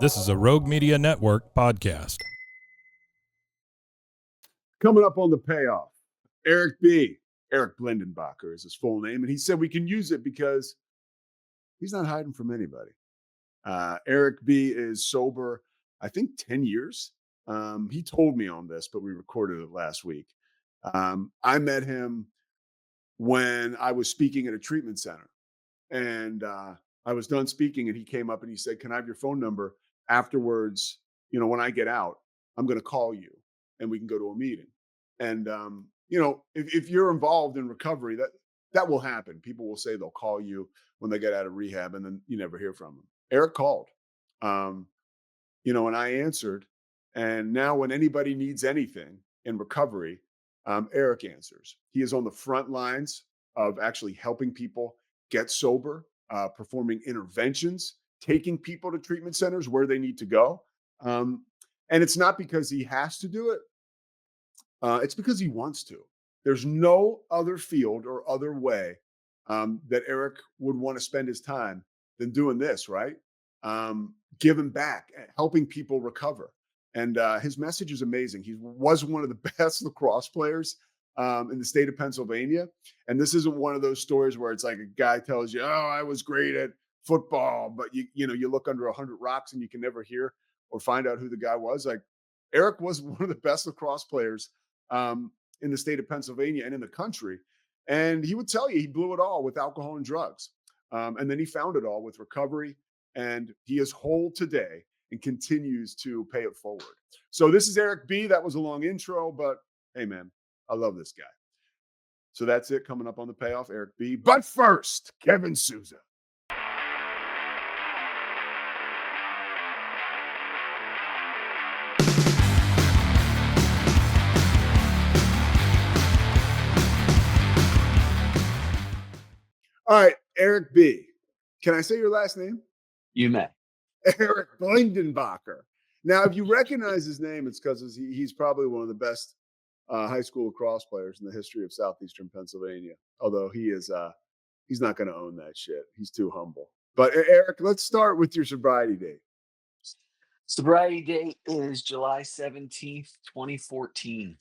This is a Rogue Media Network podcast. Coming up on the payoff, Erik Blindenbacher is his full name, and he said we can use it because he's not hiding from anybody. Erik B is sober, I think 10 years. He told me on this, but we recorded it last week. I met him when I was speaking at a treatment center, and I was done speaking, and he came up and he said, "Can I have your phone number? Afterwards, when I get out, I'm going to call you, and we can go to a meeting." And if you're involved in recovery, that will happen. People will say they'll call you when they get out of rehab, and then you never hear from them. Erik called, um, and I answered. And now, when anybody needs anything in recovery, Erik answers. He is on the front lines of actually helping people get sober, performing interventions, taking people to treatment centers where they need to go. And it's not because he has to do it. It's because he wants to. There's no other field or other way that Erik would want to spend his time than doing this, right? Giving back, helping people recover. And his message is amazing. He was one of the best lacrosse players in the state of Pennsylvania. And this isn't one of those stories where it's like a guy tells you, "Oh, I was great at football," but you look under 100 rocks and you can never hear or find out who the guy was. Like, Erik was one of the best lacrosse players in the state of Pennsylvania and in the country. And he would tell you he blew it all with alcohol and drugs. And then he found it all with recovery. And he is whole today and continues to pay it forward. So this is Erik B. That was a long intro, but hey, man, I love this guy. So that's it coming up on the payoff, Erik B. But first, Kevin Souza. All right, Erik B. Can I say your last name? You may. Erik Blindenbacher. Now, if you recognize his name, it's because he's probably one of the best high school lacrosse players in the history of southeastern Pennsylvania. Although he's not going to own that shit. He's too humble. But Erik, let's start with your sobriety date. Sobriety date is July 17th, 2014.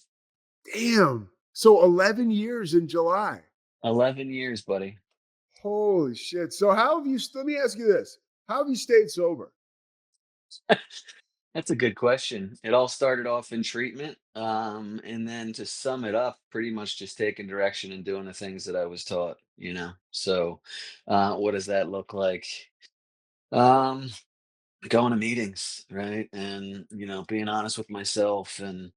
Damn. So 11 years in July. 11 years, buddy. Holy shit. So let me ask you this. How have you stayed sober? That's a good question. It all started off in treatment. And then to sum it up, pretty much just taking direction and doing the things that I was taught, So what does that look like? Going to meetings, right? And, being honest with myself and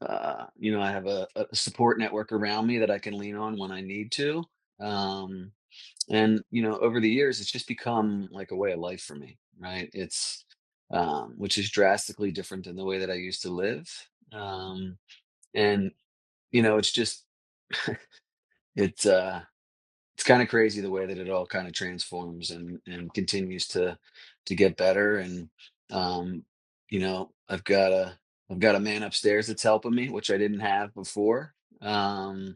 I have a support network around me that I can lean on when I need to. And over the years, it's just become like a way of life for me, right? It's which is drastically different than the way that I used to live. And it's just it's kind of crazy the way that it all kind of transforms and continues to get better. And I've got a man upstairs that's helping me, which I didn't have before. And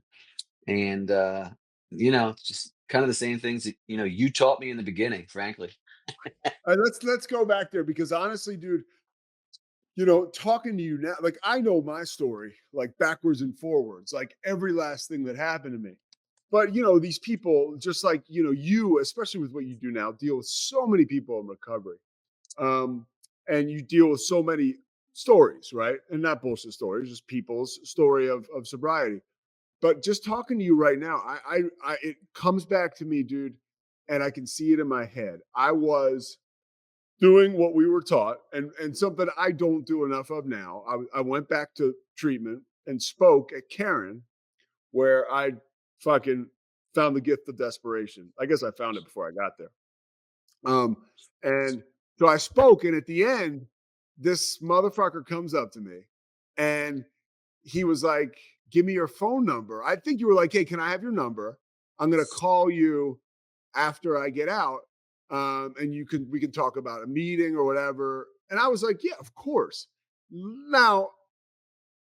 just kind of the same things that you taught me in the beginning, frankly. All right, let's go back there because honestly, dude, talking to you now, like I know my story, like backwards and forwards, like every last thing that happened to me. But these people, just like you, especially with what you do now, deal with so many people in recovery, and you deal with so many stories, right? And not bullshit stories, just people's story of sobriety. But just talking to you right now, it comes back to me, dude, and I can see it in my head. I was doing what we were taught, and something I don't do enough of now. I went back to treatment and spoke at Karen, where I fucking found the gift of desperation. I guess I found it before I got there. And so I spoke, and at the end, this motherfucker comes up to me, and he was like, "Give me your phone number." I think you were like, "Hey, can I have your number? I'm gonna call you after I get out, and we can talk about a meeting or whatever." And I was like, "Yeah, of course." Now,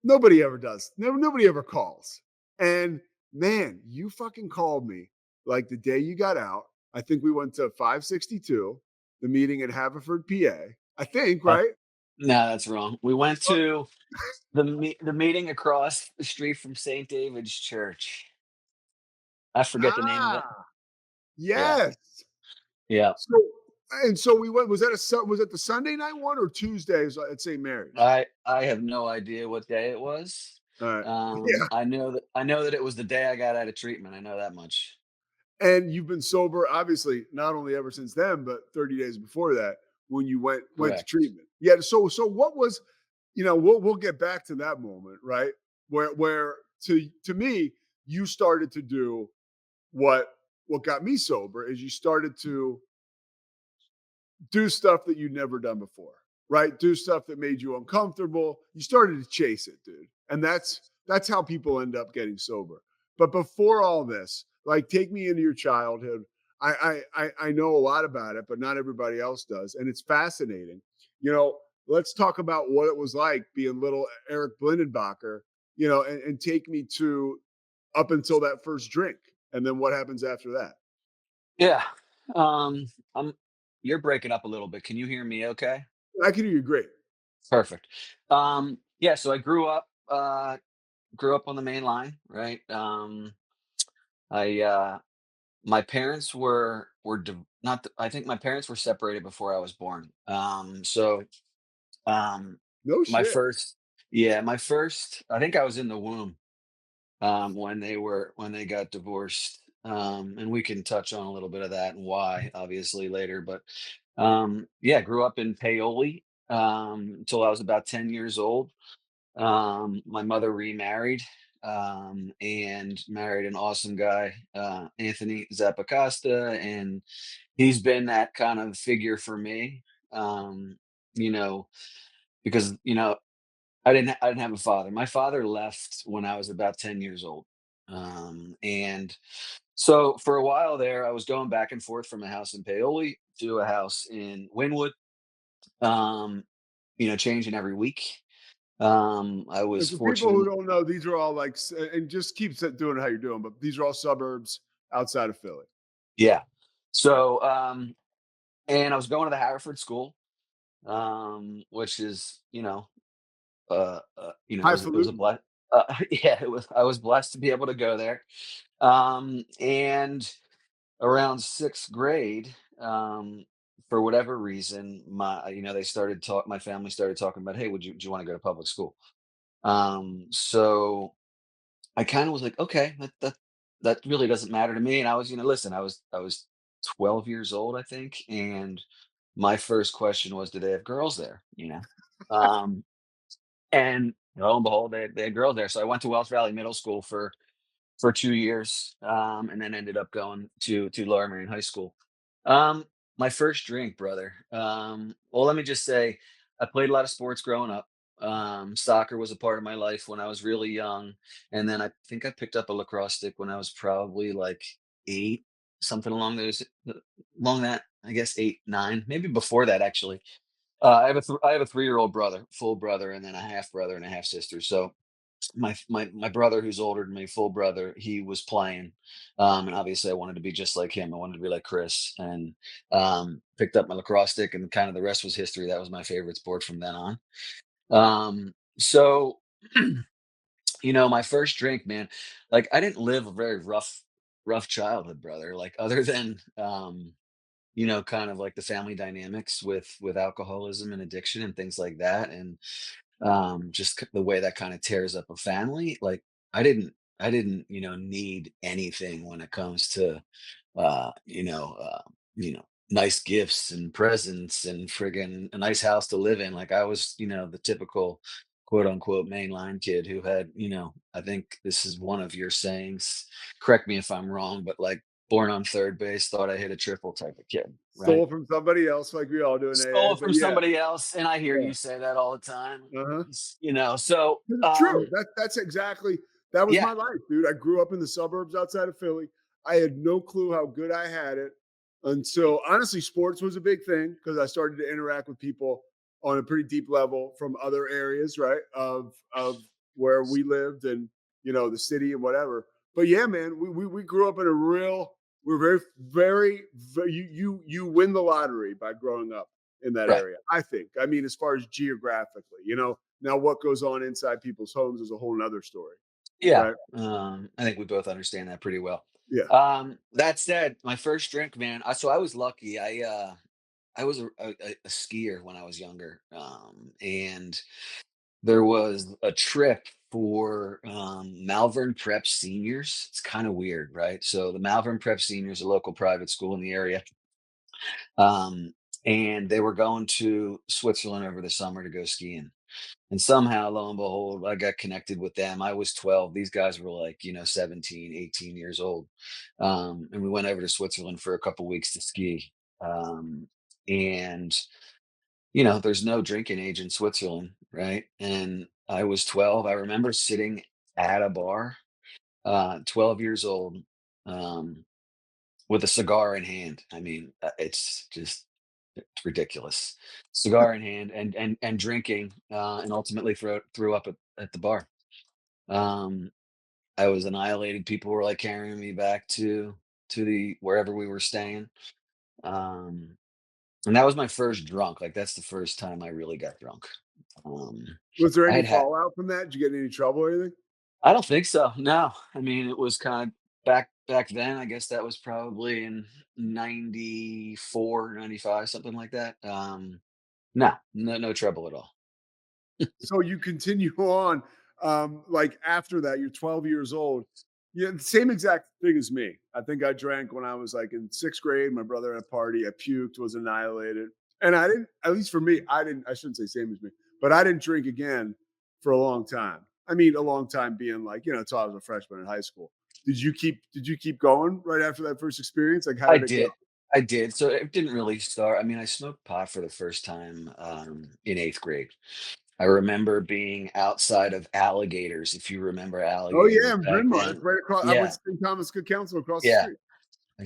nobody ever does. Nobody ever calls. And man, you fucking called me like the day you got out. I think we went to 562, the meeting in Haverford, PA. I think, Uh, right? no, that's wrong. We went Oh, to the meeting across the street from St. David's Church. I forget the name of it. ah, Yeah, yes. yeah. So and so we went. Was that was it the Sunday night one or Tuesdays at St. Mary's? I have no idea what day it was. All right. Yeah. I know that it was the day I got out of treatment. I know that much. And you've been sober, obviously, not only ever since then, but 30 days before that when you went to Correct. treatment. Yeah. So what was, we'll get back to that moment, right? Where to me, you started to do what what got me sober is you started to do stuff that you'd never done before, right? Do stuff that made you uncomfortable. You started to chase it, dude. And that's how people end up getting sober. But before all this, like take me into your childhood. I know a lot about it, but not everybody else does. And it's fascinating. Let's talk about what it was like being little Erik Blindenbacher, and take me to up until that first drink. And then what happens after that? Yeah. I'm You're breaking up a little bit. Can you hear me okay? I can hear you great. Perfect. Yeah, so I grew up on the main line, right? I My parents not I think my parents were separated before I was born. Um No my shit. first yeah, my first I think I was in the womb when they got divorced. And we can touch on a little bit of that and why obviously later, but yeah, grew up in Paoli until I was about 10 years old. My mother remarried and married an awesome guy, Anthony Zappacosta, and he's been that kind of figure for me. Um, you know, because I didn't have a father. My father left when I was about 10 years old. And so for a while there, I was going back and forth from a house in Paoli to a house in Wynwood, um, changing every week. I And was for people who fortunate. don't know, these are all like, and just keep doing how you're doing, but these are all suburbs outside of Philly. Yeah. Yeah. So, and I was going to the Harriford School, which is, it was a Highfalutin. yeah, I was blessed to be able to go there. And around sixth grade, for whatever reason, my family started talking about, hey, do you want to go to public school? So I kind of was like, okay, that really doesn't matter to me. And I was, listen, I was 12 years old, I think, and my first question was, do they have girls there? Um, and lo and behold, they had girls there. So I went to Wells Valley Middle School for 2 years, and then ended up going to Lower Merion High School. Um, my first drink, brother. Well, let me just say, I played a lot of sports growing up. Soccer was a part of my life when I was really young, and then I think I picked up a lacrosse stick when I was probably like 8, something along that. I guess 8, 9, maybe before that actually. I have a 3-year-old brother, full brother, and then a half brother and a half sister. So my brother who's older than me, full brother, he was playing, and obviously I wanted to be just like him. I wanted to be like Chris, and picked up my lacrosse stick, and kind of the rest was history. That was my favorite sport from then on. So my first drink, man, like I didn't live a very rough childhood, brother. Like other than kind of like the family dynamics with alcoholism and addiction and things like that, and the way that kind of tears up a family. Like I didn't need anything when it comes to uh you know uh nice gifts and presents and friggin' a nice house to live in. Like I was the typical quote unquote mainline kid who had, I think this is one of your sayings, correct me if I'm wrong, but like born on third base, thought I hit a triple type of kid, right? Stole from somebody else, like we all do in AA. Stole it But from yeah, somebody else, and I hear yeah. you say that all the time. Uh-huh. So, 'Cause it's true. That's exactly that was yeah, my life, dude. I grew up in the suburbs outside of Philly. I had no clue how good I had it until honestly, sports was a big thing because I started to interact with people on a pretty deep level from other areas, right? Of where we lived and the city and whatever. But yeah, man, we grew up in a real we're very, very, very you win the lottery by growing up in that Right. area. I think. I mean, as far as geographically, now what goes on inside people's homes is a whole nother story, Yeah. right? I think we both understand that pretty well. Yeah. That said, my first drink, man. So I was lucky. I was a skier when I was younger, and there was a trip for Malvern Prep seniors. It's kind of weird, right? So the Malvern Prep seniors, a local private school in the area, um, and they were going to Switzerland over the summer to go skiing. And somehow, lo and behold, I got connected with them. I was 12. These guys were like, 17, 18 years old. And we went over to Switzerland for a couple weeks to ski. And, there's no drinking age in Switzerland, right? And I was 12. I remember sitting at a bar, 12 years old, um, with a cigar in hand. I mean, it's ridiculous. Cigar in hand and drinking, and ultimately threw up at the bar. Um, I was annihilated. People were like carrying me back to the wherever we were staying. Um, and that was my first drunk. Like that's the first time I really got drunk. Um, Was there I any had had fallout from that? Did you get in any trouble or anything? I don't think so. No. I mean, it was kind of back then. I guess that was probably in 94, 95, something like that. No trouble at all. So you continue on, like after that, you're 12 years old. Yeah, the same exact thing as me. I think I drank when I was like in sixth grade. My brother at a party, I puked, was annihilated. And I didn't, at least for me, I shouldn't say same as me, but I didn't drink again for a long time. I mean, a long time being like, until I was a freshman in high school. Did you keep going right after that first experience? Like, how I did it go? did. I did. So it didn't really start. I mean, I smoked pot for the first time in eighth grade. I remember being outside of Alligators, if you remember Oh yeah, Alligators in back Bryn Mawr. It's then. right across. I went Yeah. to St. Thomas Good Counsel across the Yeah. street. I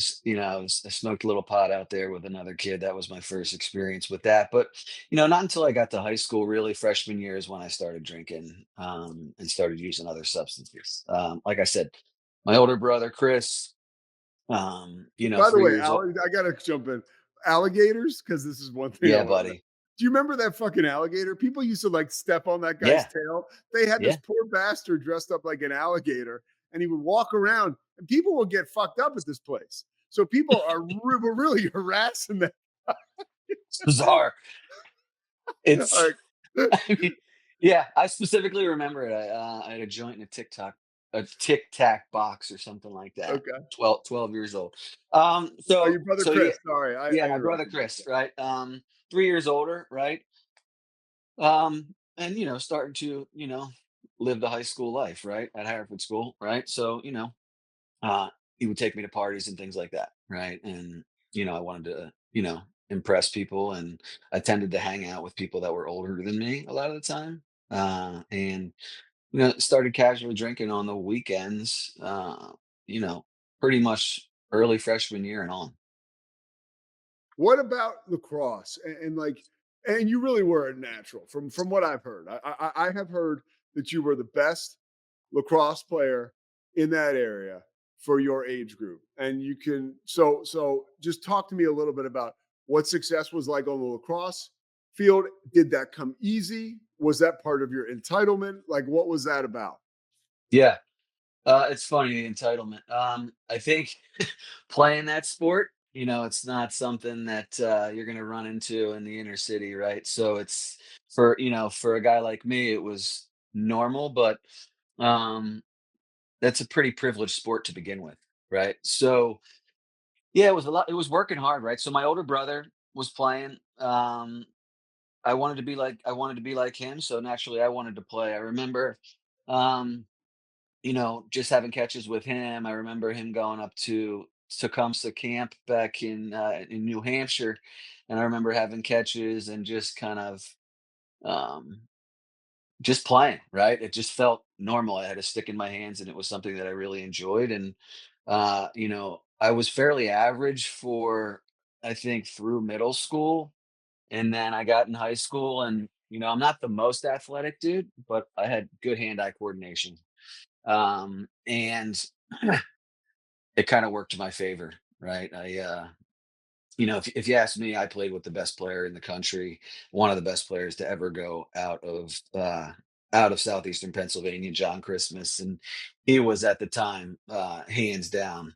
smoked a little pot out there with another kid. That was my first experience with that. But, not until I got to high school, really freshman year is when I started drinking, and started using other substances. Like I said, my older brother, Chris, By the 3 way, years old. I gotta jump in. Alligators, because this is one thing I Yeah, want to know. buddy. Do you remember that fucking alligator? People used to like step on that guy's Yeah. tail. They had this Yeah. poor bastard dressed up like an alligator, and he would walk around, and people would get fucked up at this place. So people were really harassing that. It's bizarre. It's, Like, I mean, yeah, I specifically remember it. I had a joint in a Tic Tac box or something like that. okay. 12 years old. Oh, your brother Yeah, Chris. Sorry, yeah, I my brother interrupted you. Chris, right? 3 years older, right? And starting to, live the high school life, right? At Hereford School, right? So, uh, he would take me to parties and things like that, right? And I wanted to, impress people, and I tended to hang out with people that were older than me a lot of the time, and started casually drinking on the weekends, you know, pretty much early freshman year and on. What about lacrosse? And you really were a natural from what I've heard. I have heard that you were the best lacrosse player in that area for your age group. And you can so just talk to me a little bit about what success was like on the lacrosse field. Did that come easy? Was that part of your entitlement? Like what was that about? Yeah, it's funny, the entitlement. I think playing that sport, it's not something that you're going to run into in the inner city, right? So it's for a guy like me, it was normal, but um, that's a pretty privileged sport to begin with, right? So yeah, it was a lot. It was working hard, right? So my older brother was playing. I wanted to be like him, so naturally I wanted to play. I remember, um, just having catches with him. I remember him going up to Tecumseh Camp back in New Hampshire, and I remember having catches and just kind of um, just playing. Right, it just felt normal. I had a stick in my hands, and it was something that I really enjoyed. And I was fairly average for, I think, through middle school, and then I got in high school, and I'm not the most athletic dude, but I had good hand-eye coordination, and it kind of worked to my favor, right? if you ask me, I played with the best player in the country, one of the best players to ever go out of southeastern Pennsylvania, John Christmas, and he was at the time hands down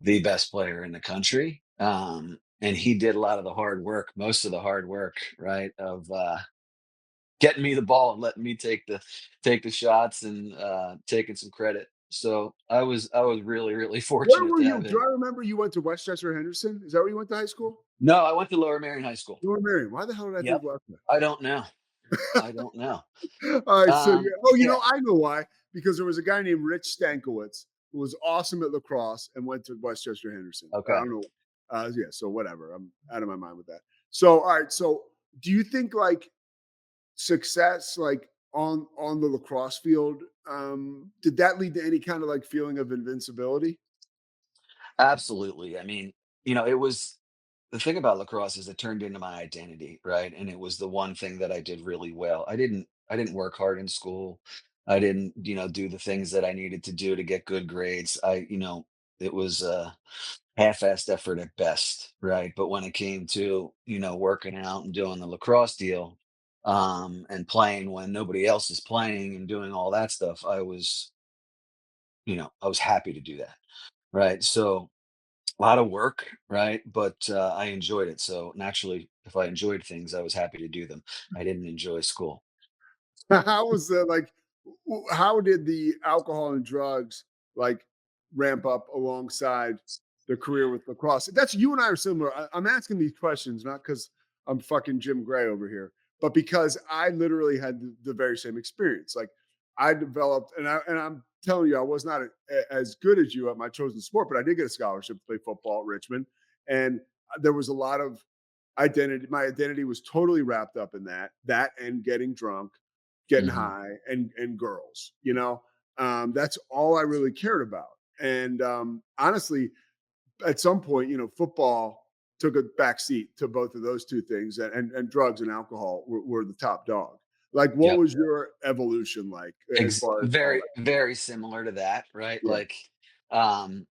the best player in the country. And he did a lot of the hard work, most of the hard work, right, of getting me the ball and letting me take the shots and taking some credit. So I was really really Where fortunate were to you? have Do him. I remember you went to Westchester Henderson? Is that where you went to high school? No, I went to Lower Marion High School. North Marion. Why the hell did I think Yep. Westchester? I don't know. I don't know. All right, so oh, Yeah. I know why. Because there was a guy named Rich Stankiewicz who was awesome at lacrosse and went to Westchester Henderson. I Okay. don't know. Yeah, so whatever. I'm out of my mind with that. So, all right. So, do you think like success, like on the lacrosse field, did that lead to any kind of like feeling of invincibility? Absolutely. I mean, it was the thing about lacrosse is it turned into my identity, right? And it was the one thing that I did really well. I didn't work hard in school. I didn't, do the things that I needed to do to get good grades. It was a half-assed effort at best, right? But when it came to, working out and doing the lacrosse deal, and playing when nobody else is playing and doing all that stuff, I was happy to do that. Right. So a lot of work, right? But I enjoyed it. So naturally, if I enjoyed things, I was happy to do them. I didn't enjoy school. How was the like? How did the alcohol and drugs like ramp up alongside the career with lacrosse? That's you and I are similar. I'm asking these questions not because I'm fucking Jim Gray over here, but because I literally had the very same experience. Like I developed, and I'm telling you, I was not as good as you at my chosen sport, but I did get a scholarship to play football at Richmond, and there was a lot of identity. My identity was totally wrapped up in that and getting drunk, getting Hmm. high, and girls. That's all I really cared about. And honestly, at some point, football took a back seat to both of those two things, and drugs and alcohol were the top dog. Like, what Yep. was your evolution like as far as all Very, that? very similar to that, right? Yeah, Like, um,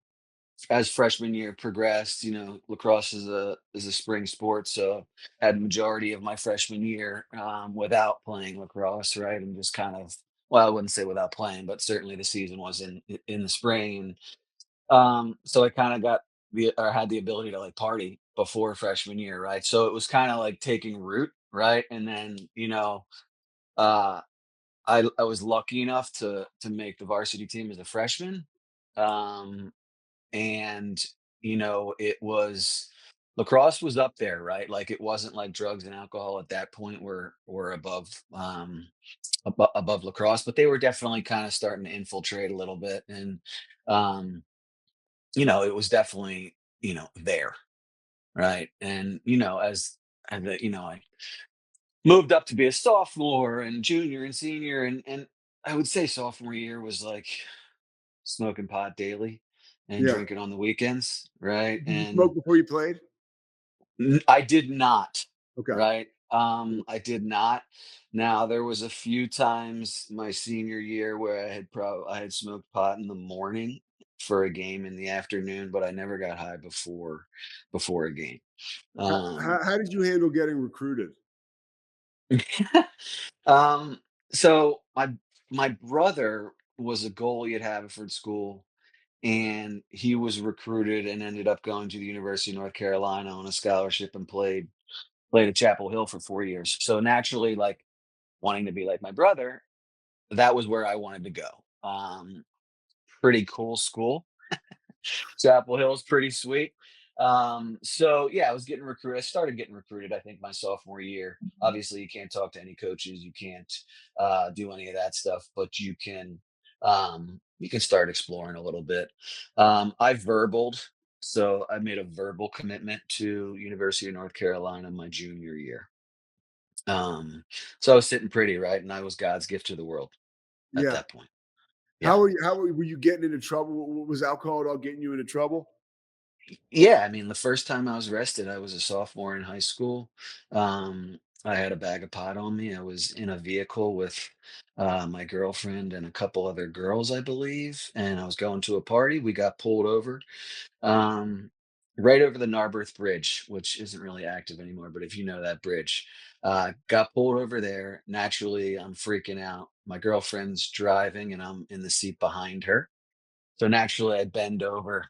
as freshman year progressed, lacrosse is a spring sport, so had majority of my freshman year without playing lacrosse, right? And just kind of, well, I wouldn't say without playing, but certainly the season was in the spring. So I kind of got or had the ability to like party before freshman year, right? So it was kind of like taking root, right? And then, uh I was lucky enough to make the varsity team as a freshman. Um and it was lacrosse was up there, right? Like it wasn't like drugs and alcohol at that point were above lacrosse, but they were definitely kind of starting to infiltrate a little bit. And um it was definitely, there, right? And, I moved up to be a sophomore and junior and senior, and I would say sophomore year was like smoking pot daily and yeah. drinking on the weekends, right? Did you And smoke before you played? I did not, Okay. right? I did not. Now there was a few times my senior year where I had smoked pot in the morning for a game in the afternoon, but I never got high before a game. Um, How did you handle getting recruited? um, so my brother was a goalie at Haverford School, and he was recruited and ended up going to the University of North Carolina on a scholarship and played at Chapel Hill for 4 years. So naturally, like wanting to be like my brother, that was where I wanted to go. Pretty cool school. Chapel Hill's pretty sweet. So yeah, I was getting recruited. I started getting recruited, I think, my sophomore year. Obviously, you can't talk to any coaches, you can't do any of that stuff, but you can start exploring a little bit. I verbaled, so I made a verbal commitment to University of North Carolina my junior year. Um, so I was sitting pretty, right? And I was God's gift to the world at Yeah. that point. Yeah. Were you getting into trouble? Was alcohol at all getting you into trouble? Yeah, I mean, the first time I was arrested, I was a sophomore in high school. I had a bag of pot on me. I was in a vehicle with my girlfriend and a couple other girls, I believe, and I was going to a party. We got pulled over. Um, right over the Narberth Bridge, which isn't really active anymore, but if you know that bridge, got pulled over there. Naturally, I'm freaking out. My girlfriend's driving, and I'm in the seat behind her. So naturally, I bend over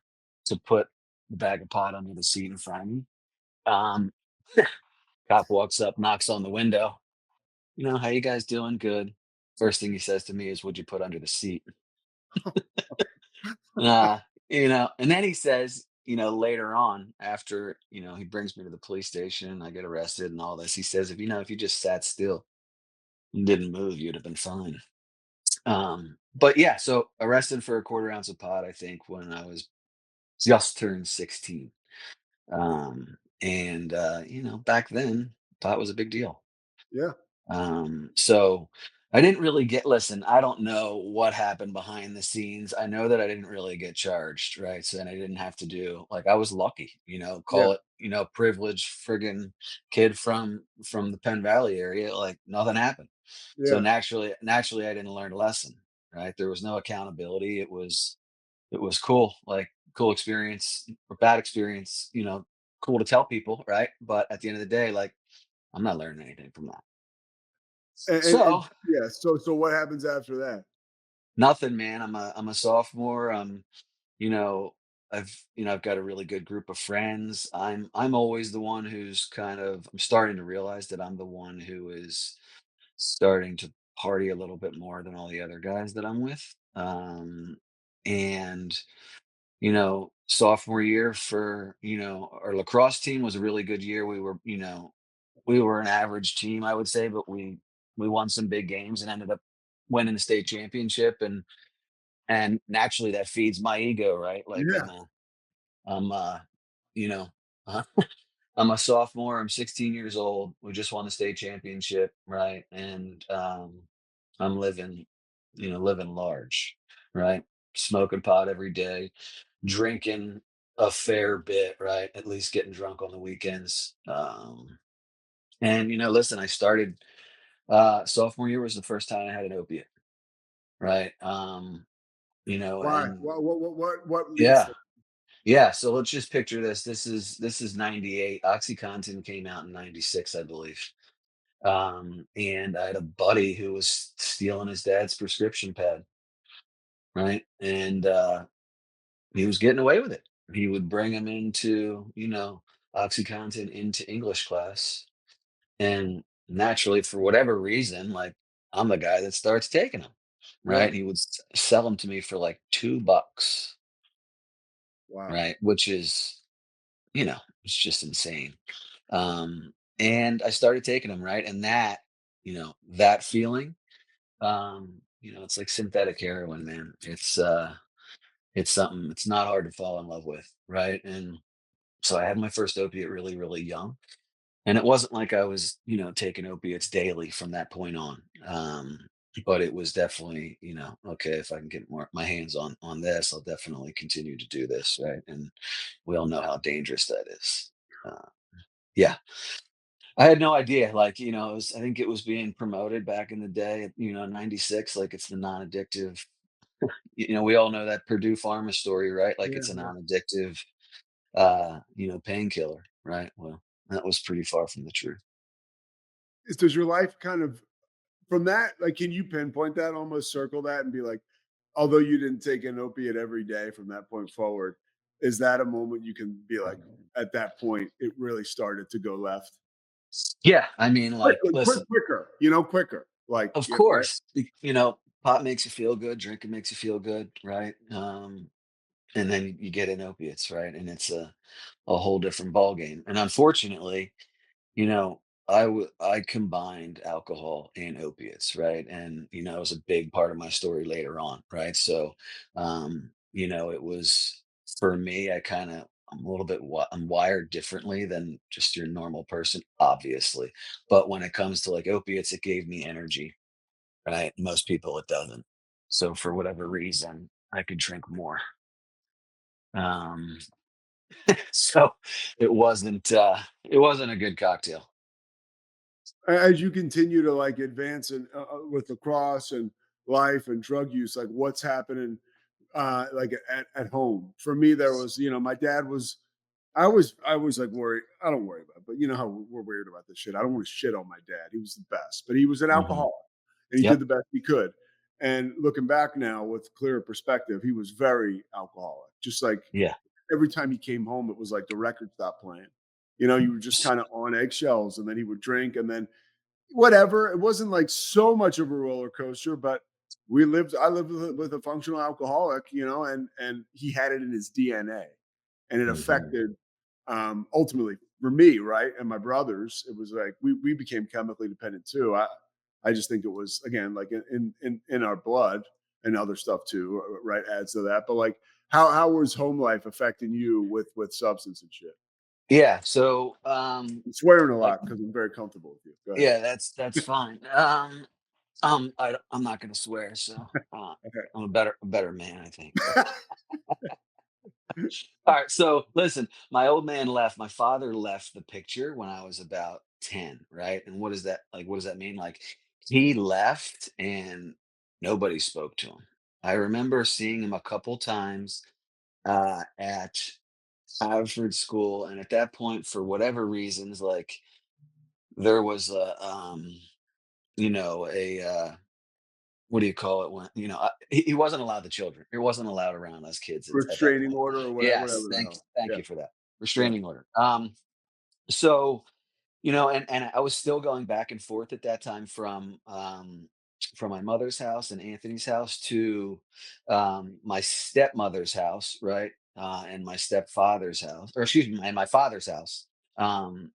to put the bag of pot under the seat in front of me. Um, Cop walks up, knocks on the window. How you guys doing? Good. First thing he says to me is, "What'd you put under the seat?" Uh, and then he says, later on, after, he brings me to the police station, I get arrested and all this. He says, if you just sat still and didn't move, you'd have been fine. But yeah, so arrested for a quarter ounce of pot, I think, when I was just turned 16. And back then, pot was a big deal. Yeah. So I didn't really listen, I don't know what happened behind the scenes. I know that I didn't really get charged, right? So then I didn't have to do, like, I was lucky, Yeah. call it, privileged friggin' kid from the Penn Valley area, like nothing happened. So Yeah. naturally I didn't learn a lesson, right? There was no accountability. It was cool, like cool experience or bad experience, cool to tell people, right? But at the end of the day, like I'm not learning anything from that. And So yeah. So what happens after that? nothing, man. I'm a sophomore. You know, I've got a really good group of friends. I'm always the one who's I'm starting to realize that I'm the one who is starting to party a little bit more than all the other guys that I'm with. And sophomore year for, our lacrosse team was a really good year. We were an average team, I would say, but we won some big games and ended up winning the state championship. And naturally that feeds my ego, right? Like Yeah. I'm you know, uh, I'm a sophomore, I'm 16 years old. We just won the state championship, right? And I'm living large, right? Smoking pot every day, drinking a fair bit, right? At least getting drunk on the weekends. And listen, I started sophomore year was the first time I had an opiate, right? Why? And What leads yeah, to? yeah. So let's just picture this. This is 98. OxyContin came out in 96, I believe. And I had a buddy who was stealing his dad's prescription pad, right? And he was getting away with it. He would bring him into, OxyContin into English class. And naturally, for whatever reason, like I'm the guy that starts taking them, Yeah. right? He would sell them to me for like $2, Wow. right? Which is, it's just insane. And I started taking them, right? And that feeling, it's like synthetic heroin, man. It's something, it's not hard to fall in love with, right? And so I had my first opiate really, really young. And it wasn't like I was, taking opiates daily from that point on. But it was definitely, okay, if I can get my hands on this, I'll definitely continue to do this, right? And we all know how dangerous that is. Uh, yeah, I had no idea. Like, I think it was being promoted back in the day, 96, like it's the non-addictive. We all know that Purdue Pharma story, right? Like Yeah. it's a Yeah. non-addictive, painkiller, right? Well, that was pretty far from the truth. Does your life kind of from that, like, can you pinpoint that, almost circle that and be like, although you didn't take an opiate every day from that point forward, is that a moment you can be like, at that point, it really started to go left? Yeah, I mean, like, Quickly, listen, quicker, quicker. Like, of right? course, pot makes you feel good, drinking makes you feel good, right? And then you get in opiates, right? And it's a whole different ball game. And unfortunately, you know, I combined alcohol and opiates, right? And it was a big part of my story later on, right? So, it was for me. I'm a little bit. I'm wired differently than just your normal person, obviously. But when it comes to like opiates, it gave me energy, right? Most people it doesn't. So for whatever reason, I could drink more. Um, so it wasn't a good cocktail. As you continue to like advance and with lacrosse and life and drug use, like what's happening like at home? For me, there was, my dad was I was like worried. I don't worry about it, but you know how we're weird about this shit. I don't want to shit on my dad. He was the best, but he was an Mhm. alcoholic and he did Yep. the best he could. And looking back now with clearer perspective, he was very alcoholic. Just like Yeah. every time he came home, it was like the record stopped playing. You know, you were just S kind of on eggshells, and then he would drink, and then whatever. It wasn't like so much of a roller coaster, but I lived with a functional alcoholic, you know, and he had it in his DNA, and it Mhm. affected ultimately for me, right, and my brothers. It was like we became chemically dependent too. I just think it was again like in our blood and other stuff too, right, adds to that. But like, how was home life affecting you with substance and shit? Yeah, so, I'm swearing a like lot because I'm very comfortable with you. Go ahead. yeah, that's fine. I'm not gonna swear, so, I'm a better man, I think. Alright, so listen, my old man left. My father left the picture when I was about 10, right? And what does that mean? Like, he left and nobody spoke to him. I remember seeing him a couple times, at Harvard School, and at that point, for whatever reasons, like, there was what do you call it when he wasn't allowed the children. He wasn't allowed around us kids at that Restraining point. order or Yes, whatever the hell. thank Yeah, you for that. yeah. Restraining order. So and I was still going back and forth at that time from my mother's house and Anthony's house to my stepmother's house, right? And my stepfather's house, or excuse me, and my father's house. And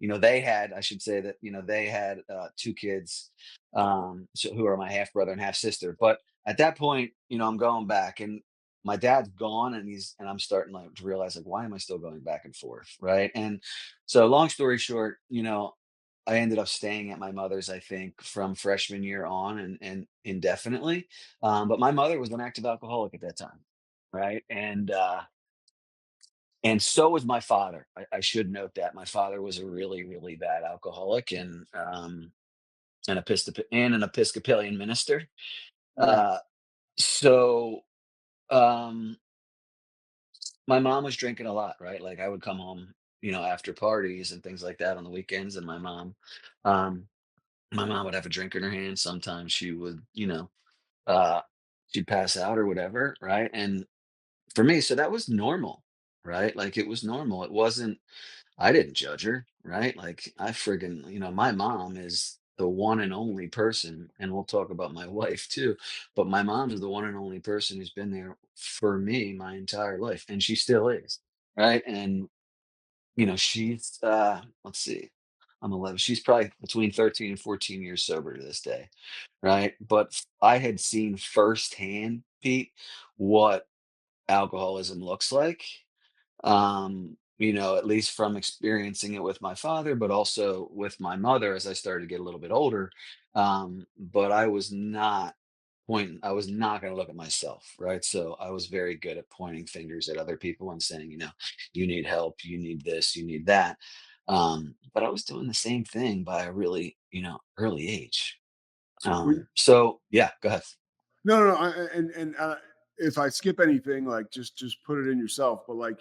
they had, I should say that, they had two kids, who are my half brother and half sister. But at that point, I'm going back and my dad's gone, and I'm starting like to realize, like, why am I still going back and forth, right? And so long story short, I ended up staying at my mother's, I think, from freshman year on and indefinitely. But my mother was an active alcoholic at that time, right? And so was my father. I should note that my father was a really, really bad alcoholic and an Episcopalian minister. Yeah. Uh, so um, my mom was drinking a lot, right? Like I would come home, after parties and things like that on the weekends, and um, my mom would have a drink in her hand. Sometimes she would, uh, she'd pass out or whatever, right? And for me, so that was normal, right? Like it was normal. It wasn't. I didn't judge her, right? Like I friggin', my mom is the one and only person, and we'll talk about my wife too, but my mom is the one and only person who's been there for me my entire life, and she still is, right? And she's let's see, I'm 11. She's probably between 13 and 14 years sober to this day, right? But I had seen firsthand, Pete, what alcoholism looks like, at least from experiencing it with my father, but also with my mother as I started to get a little bit older. But I was not going to look at myself, right? So I was very good at pointing fingers at other people and saying, you need help, you need this, you need that. But I was doing the same thing by a really, early age. Well, So yeah, go ahead. no, no, no. If I skip anything, like just put it in yourself. But like,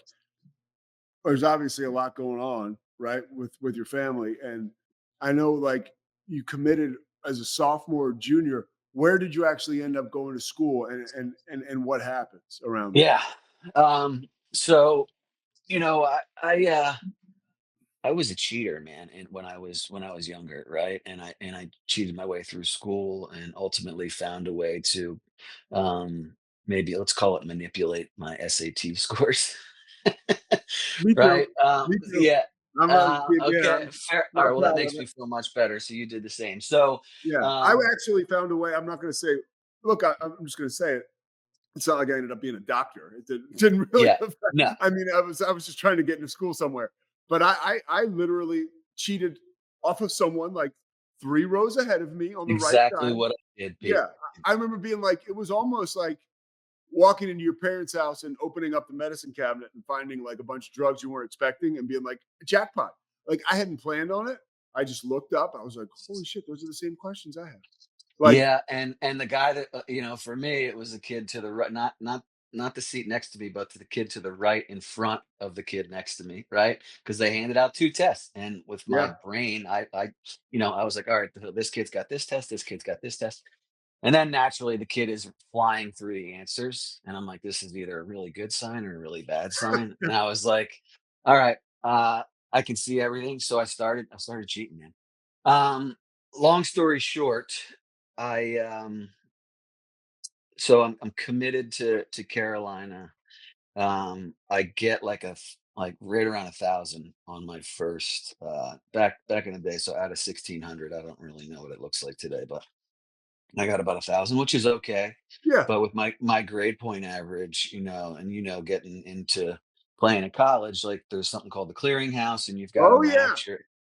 there's obviously a lot going on, right, with your family, and I know like you committed as a sophomore, or junior. Where did you actually end up going to school, and what happens around there? Yeah. So, I was a cheater, man, and when I was younger, right? And I cheated my way through school and ultimately found a way to maybe let's call it manipulate my SAT scores. Me Right? too. Me too. Yeah. Yeah, Okay, I'm fair. All not right, well, that proud of makes me it. feel much better. So you did the same. So, Yeah, I um, actually found a way. I'm not going to say. Look, I'm just going to say it. It's not like I ended up being a doctor. Didn't really yeah, affect. no, I mean, I was just trying to get into school somewhere. But I literally cheated off of someone like 3 rows ahead of me on the right exactly side. what I did, Pete. Yeah, I remember being like, it was almost like walking into your parents' house and opening up the medicine cabinet and finding like a bunch of drugs you weren't expecting and being like, jackpot. Like I hadn't planned on it. I just looked up. I was like, holy shit, those are the same questions I have. Like, Yeah, and the guy that for me, it was a kid to the right, not the seat next to me, but to the kid to the right in front of the kid next to me, right? Because they handed out 2 tests, and with my Yeah. brain, I was like, "All right, this kid's got this test, this kid's got this test." And then naturally, the kid is flying through the answers, and I'm like, "This is either a really good sign or a really bad sign." And I was like, "All right, I can see everything." So I started cheating, man. Um, Long story short, I so I'm committed to Carolina. I get like right around 1,000 on my first back in the day. So out of 1,600, I don't really know what it looks like today, but I got about 1,000, which is okay. Yeah. But with my grade point average, and getting into playing in college, like there's something called the clearinghouse, and Oh yeah.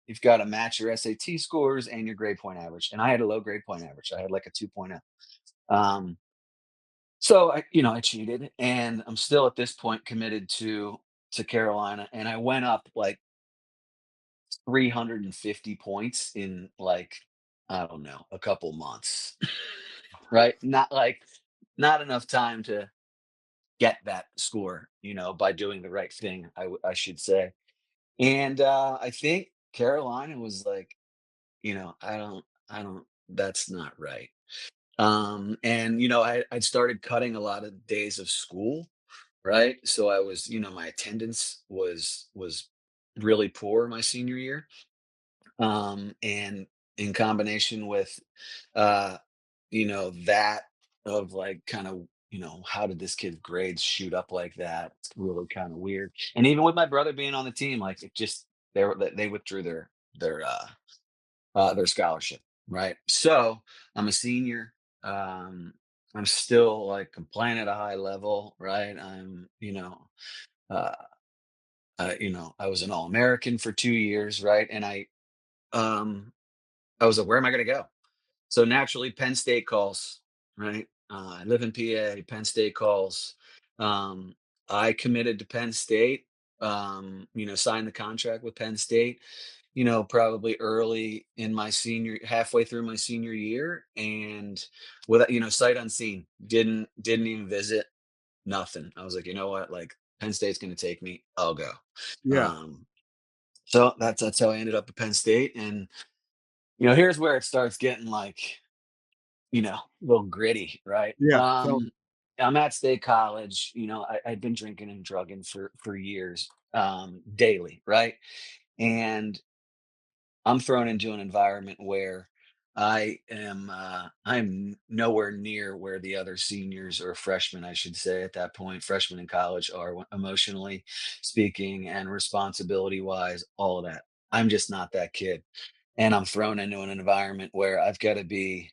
you've got to match your SAT scores and your grade point average. And I had a low grade point average. I had like a 2.0. Um, so I cheated, and I'm still at this point committed to Carolina, and I went up like 350 points in like, I don't know, a couple months. Right? Not enough time to get that score, by doing the right thing, I should say. And I think Carolina was like, I don't that's not right. And I'd started cutting a lot of days of school, right? So I was, my attendance was really poor my senior year. And in combination with uh that of like kind of, how did this kid's grades shoot up like that? It's really kind of weird. And even with my brother being on the team, like it just they withdrew their scholarship, right? So I'm a senior. Um, I'm still like I'm playing at a high level, right? Uh, I was an All American for 2 years, right? And um, I was like, where am I going to go? So naturally, Penn State calls, right? I live in PA. Penn State calls. Um, I committed to Penn State. Signed the contract with Penn State. Probably early in my halfway through my senior year, and with sight unseen, didn't even visit. Nothing. I was like, you know what? Like Penn State's going to take me. I'll go. Yeah. Um, so that's how I ended up at Penn State, and here's where it starts getting like a little gritty, right? Yeah. Tell me. I'm at State College. I'd been drinking and drugging for years, daily, right? And I'm thrown into an environment where I'm nowhere near where the other seniors or freshmen, I should say, at that point, freshmen in college are emotionally speaking and responsibility wise, all of that. I'm just not that kid. And I'm thrown into an environment where I've got to be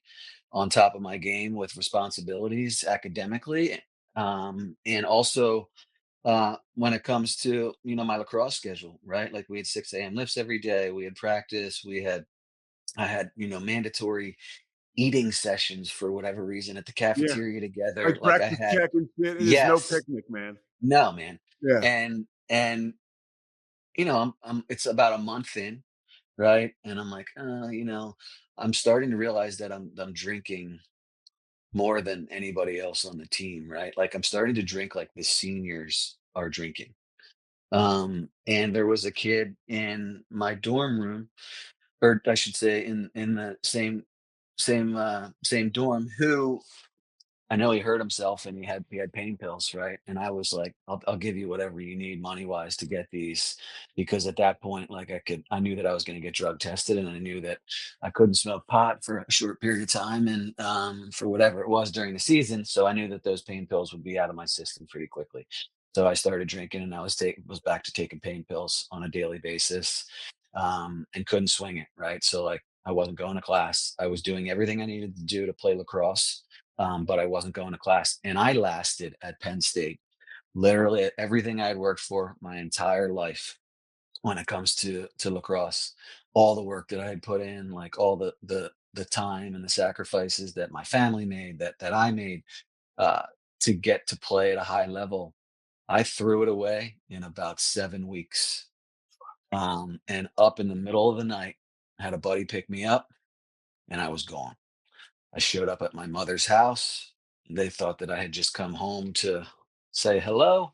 on top of my game with responsibilities academically, and also when it comes to my lacrosse schedule, right? Like we had 6 a.m. lifts every day, we had practice, I had mandatory eating sessions for whatever reason at the Yeah. cafeteria together. Like Like I practice had, check and shit. It is no yes, picnic, man. no, man. Yeah. And it's about a month in, right? And I'm like, I'm starting to realize that I'm drinking more than anybody else on the team, right? Like I'm starting to drink like the seniors are drinking. And there was a kid in my dorm room, or I should say in the same dorm, who I know he hurt himself and he had pain pills, right? And I was like, I'll give you whatever you need money wise to get these, because at that point, like I knew that I was going to get drug tested, and I knew that I couldn't smoke pot for a short period of time, and for whatever it was during the season. So I knew that those pain pills would be out of my system pretty quickly. So I started drinking, and I was back to taking pain pills on a daily basis, and couldn't swing it, right? So like I wasn't going to class. I was doing everything I needed to do to play lacrosse, but I wasn't going to class. And I lasted at Penn State literally at everything I had worked for my entire life when it comes to lacrosse. All the work that I had put in, like all the time and the sacrifices that my family made, that I made, uh, to get to play at a high level, I threw it away in about 7 weeks. And up in the middle of the night, I had a buddy pick me up, and I was gone. I showed up at my mother's house. They thought that I had just come home to say hello,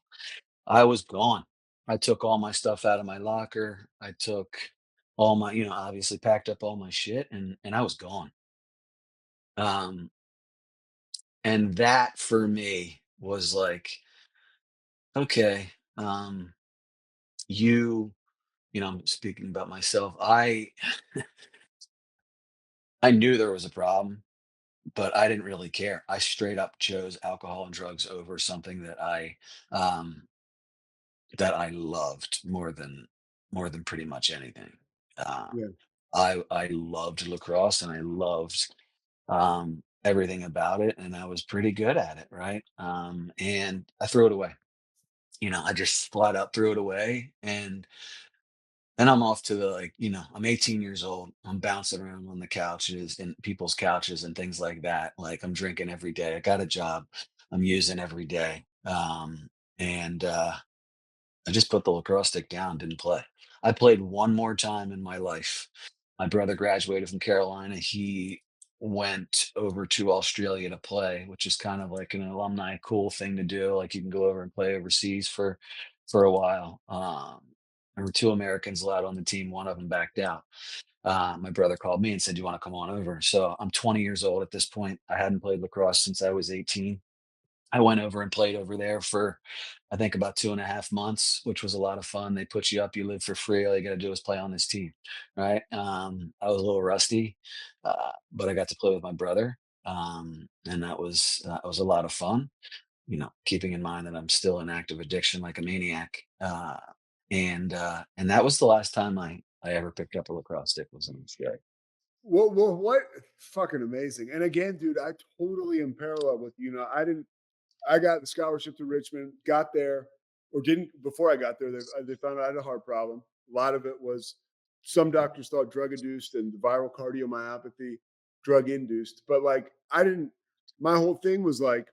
I was gone. I took all my stuff out of my locker. I took all my, obviously packed up all my shit and I was gone. Um, and that for me was like, okay, you, I'm speaking about myself. I knew there was a problem, but I didn't really care. I straight up chose alcohol and drugs over something um that I loved more than pretty much anything. Uh, Yeah. I loved lacrosse and I loved everything about it, and I was pretty good at it, right? And I threw it away. I just flat out threw it away, and I'm off to the I'm 18 years old. I'm bouncing around on the couches and people's couches and things like that. Like I'm drinking every day. I got a job. I'm using every day. And I just put the lacrosse stick down, didn't play. I played one more time in my life. My brother graduated from Carolina. He went over to Australia to play, which is kind of like an alumni cool thing to do. Like you can go over and play overseas for a while. There were two Americans allowed on the team. One of them backed out. My brother called me and said, "Do you want to come on over?" So I'm 20 years old at this point. I hadn't played lacrosse since I was 18. I went over and played over there for, I think, about 2.5 months, which was a lot of fun. They put you up, you live for free. All you got to do is play on this team, right? I was a little rusty, but I got to play with my brother, and that was a lot of fun. Keeping in mind that I'm still in active addiction like a maniac, and that was the last time I ever picked up a lacrosse stick was in Australia. What fucking amazing. And again, dude, I totally am parallel with you. I got the scholarship to Richmond, got there, or didn't before I got there. They found out I had a heart problem. A lot of it was some doctors thought drug induced and viral cardiomyopathy, drug induced. But like, I didn't, my whole thing was like,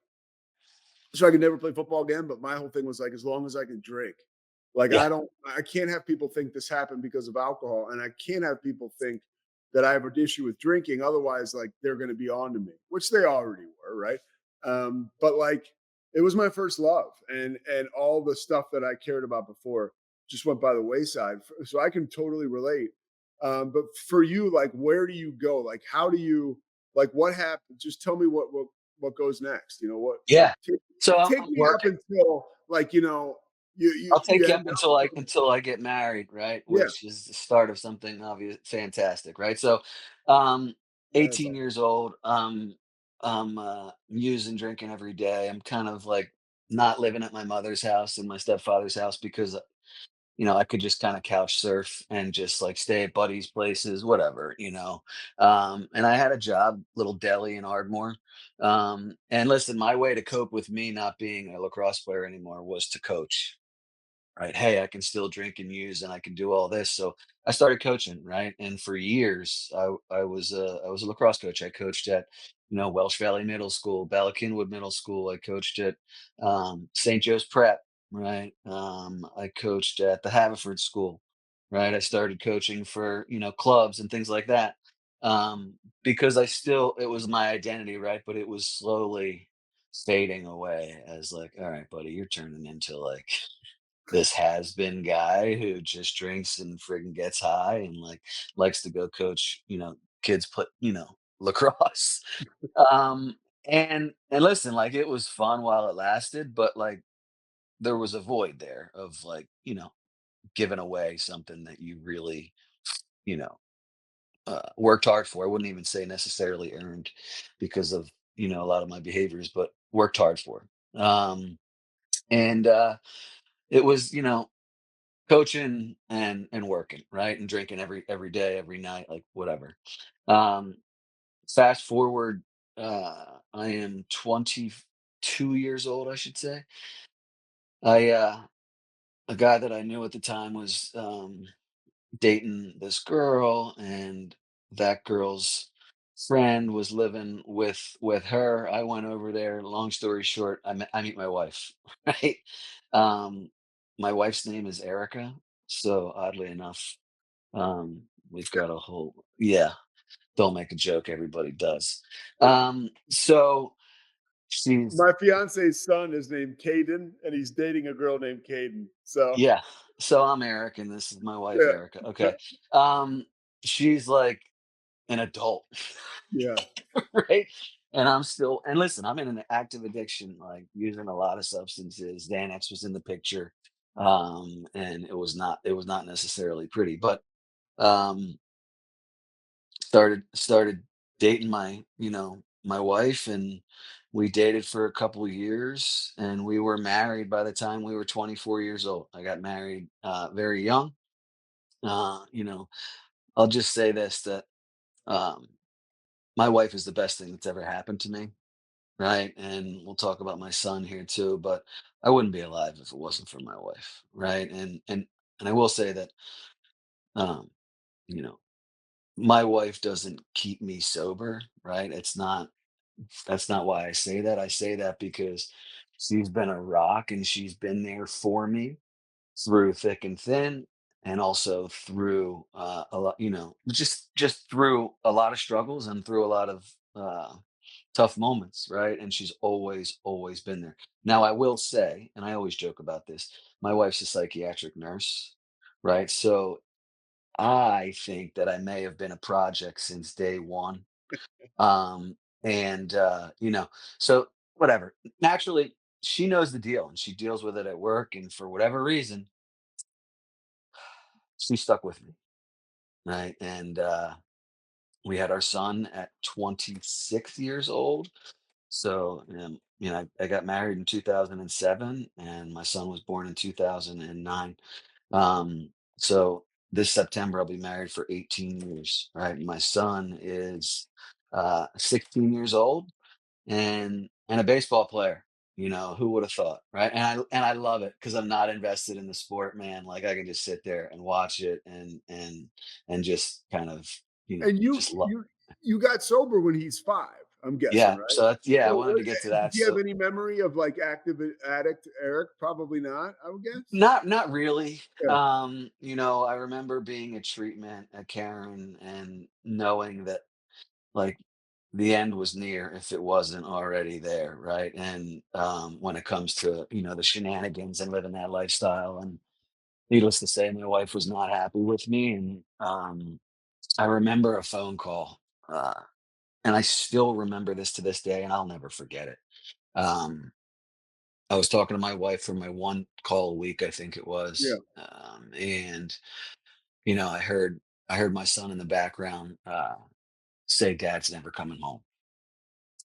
so I could never play football again. But my whole thing was like, as long as I can drink, like Yeah, I can't have people think this happened because of alcohol, and I can't have people think that I have an issue with drinking. Otherwise, like they're going to be on to me, which they already were, right? But like, it was my first love, and all the stuff that I cared about before just went by the wayside. So I can totally relate. But for you, like, where do you go? Like, how do you like what happened? Just tell me what goes next. You know what? yeah. Take, So take I'm me up working. until like I'll you take you had up until I get married, right? yeah, Which is the start of something obvious fantastic, right? So, that's 18 all. years old, I'm using, drinking every day. I'm kind of like not living at my mother's house and my stepfather's house because I could just kind of couch surf and just like stay at buddies' places, whatever. And I had a job, little deli in Ardmore. And listen, my way to cope with me not being a lacrosse player anymore was to coach, right? Hey, I can still drink and use, and I can do all this. So I started coaching, right? And for years, I was a lacrosse coach. I coached at Welsh Valley Middle School, Bala Cynwyd Middle School. I coached at St. Joe's Prep, right? I coached at the Haverford School, right? I started coaching for clubs and things like that, because it was my identity, right? But it was slowly fading away as like, all right, buddy, you're turning into like this has been guy who just drinks and friggin' gets high and like likes to go coach, kids play, lacrosse. Um, and listen, like it was fun while it lasted, but like there was a void there of like, giving away something that you really, you know, worked hard for. I wouldn't even say necessarily earned because of, a lot of my behaviors, but worked hard for. And it was, coaching and working, right? And drinking every day, every night, like whatever. Um, Fast forward, I am 22 years old, I should say. I A guy that I knew at the time was dating this girl, and that girl's friend was living with her. I went over there. Long story short, I meet my wife, right? Um, my wife's name is Erica. So oddly enough, we've got a whole yeah. Don't make a joke. Everybody does. So she's My fiance's son is named Caden, and he's dating a girl named Caden. So yeah. So I'm Eric, and this is my wife, yeah, Erica. Okay. Um, she's like an adult, yeah. right? And I'm still, and listen, I'm in an active addiction, like using a lot of substances. Xanax was in the picture. And it was not necessarily pretty, but um started dating my wife, and we dated for a couple of years, and we were married by the time we were 24 years old. I got married very young. You know, I'll just say this, that um my wife is the best thing that's ever happened to me, right? And we'll talk about my son here too, but I wouldn't be alive if it wasn't for my wife, right? And I will say that um you know my wife doesn't keep me sober, right? That's not why I say that. I say that because she's been a rock, and she's been there for me through thick and thin, and also through a lot, just through a lot of struggles and through a lot of tough moments, right? And she's always been there. Now, I will say, and I always joke about this, my wife's a psychiatric nurse, right? So I think that I may have been a project since day one. And so whatever. Naturally, she knows the deal, and she deals with it at work. And for whatever reason, she stuck with me. Right. And we had our son at 26 years old. So, I got married in 2007, and my son was born in 2009. So this September, I'll be married for 18 years. Right. My son is 16 years old, and a baseball player. Who would have thought, right? And I love it because I'm not invested in the sport, man. Like, I can just sit there and watch it, and just kind of, And you just love. you you got sober when he's 5, I'm guessing, Yeah. right? So that's, yeah, I So, wanted to get to that. do you have So any memory of, like, active addict Eric? Probably not, I would guess? not really. Yeah. I remember being at treatment at Karen and knowing that, like, the end was near if it wasn't already there, right? And when it comes to the shenanigans and living that lifestyle, and needless to say, my wife was not happy with me. And I remember a phone call, and I still remember this to this day, and I'll never forget it. um, I was talking to my wife for my one call a week, I think it Yeah. was, and I heard my son in the background say, "Dad's never coming home."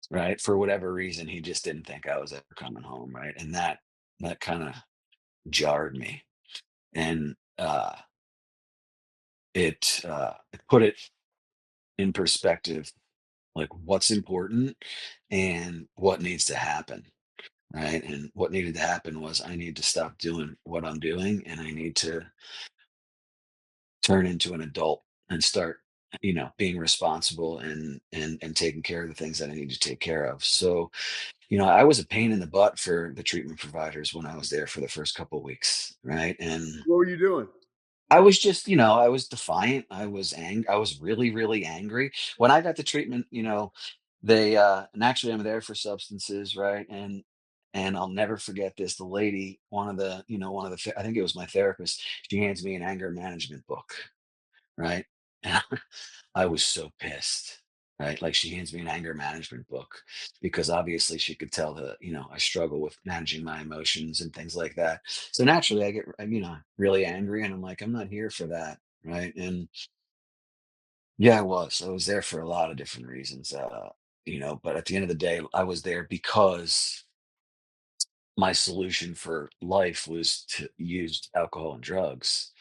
Right? For whatever reason, he just didn't think I was ever coming home, right? And that kind of jarred me. And it put it in perspective, like what's important and what needs to happen, right? And what needed to happen was I need to stop doing what I'm doing, and I need to turn into an adult and start being responsible, and taking care of the things that I need to take care of. So I was a pain in the butt for the treatment providers when I was there for the first couple of weeks, right? And What were you doing? I was just, I was defiant. I was really, really angry. When I got the treatment, they and actually I'm there for substances, right? And I'll never forget this. The lady, I think it was my therapist, she hands me an anger management book, right? And I was so pissed, right? Like, she hands me an anger management book because obviously she could tell that, I struggle with managing my emotions and things like that. So naturally I get, really angry, and I'm like, I'm not here for that. Right. And yeah, I was there for a lot of different reasons. But at the end of the day, I was there because my solution for life was to use alcohol and drugs.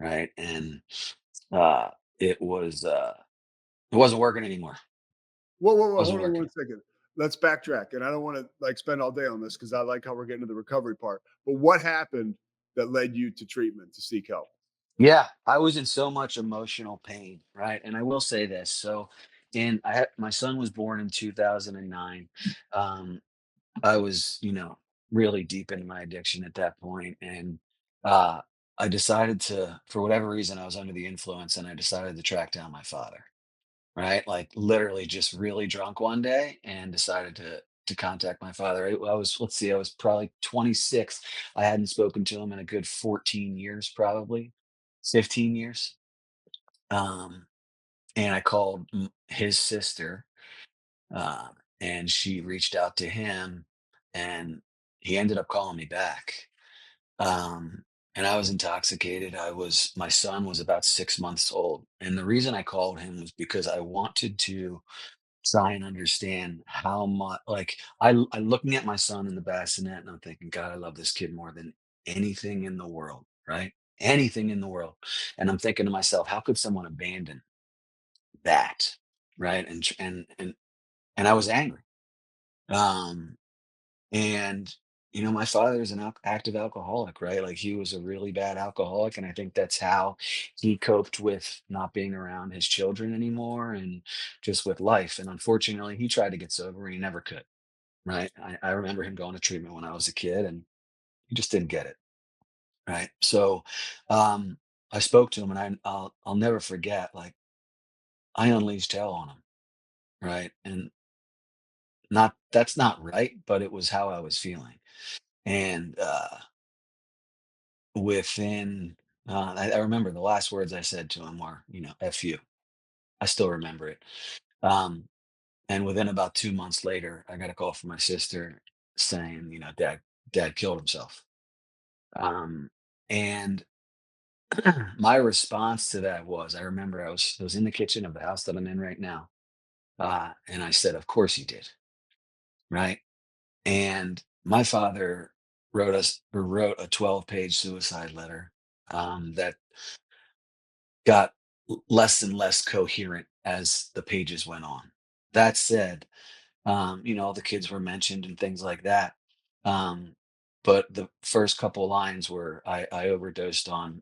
Right. And uh, it wasn't working anymore. Whoa, Wasn't hold on working. one second. Let's backtrack, and I don't wanna, like, spend all day on this because I like how we're getting to the recovery part, but what happened that led you to treatment to seek help? Yeah, I was in so much emotional pain, right? And I will say this. So, my son was born in 2009. Um, I was, really deep into my addiction at that point, and uh, I decided to, for whatever reason, I was under the influence, and I decided to track down my father, right? Like, literally just really drunk one day, and decided to to contact my father. I was, let's see, I was probably 26. I hadn't spoken to him in a good 14 years, probably 15 years. Um, and I called his sister, uh, and she reached out to him, and he ended up calling me back. Um, and I was intoxicated. My son was about 6 months old. And the reason I called him was because I wanted to try and understand how much, like, I looking at my son in the bassinet and I'm thinking, God, I love this kid more than anything in the world, right? Anything in the world. And I'm thinking to myself, how could someone abandon that? Right. And I was angry. Um, and my father is an active alcoholic, right? Like, he was a really bad alcoholic, and I think that's how he coped with not being around his children anymore, and just with life. And unfortunately, he tried to get sober and he never could, right? I remember him going to treatment when I was a kid, and he just didn't get it, right? So, um, I spoke to him, and I'll never forget. Like, I unleashed hell on him, right? And not that's not right, but it was how I was feeling. And within I remember the last words I said to him were, F you. I still remember it. Um, and within about 2 months later, I got a call from my sister saying, dad killed himself. And my response to that was, I remember I was in the kitchen of the house that I'm in right now. And I said, of course he did. Right. And my father wrote a 12-page suicide letter, that got less and less coherent as the pages went on. That said, all the kids were mentioned and things like that. Um, but the first couple lines were, I overdosed on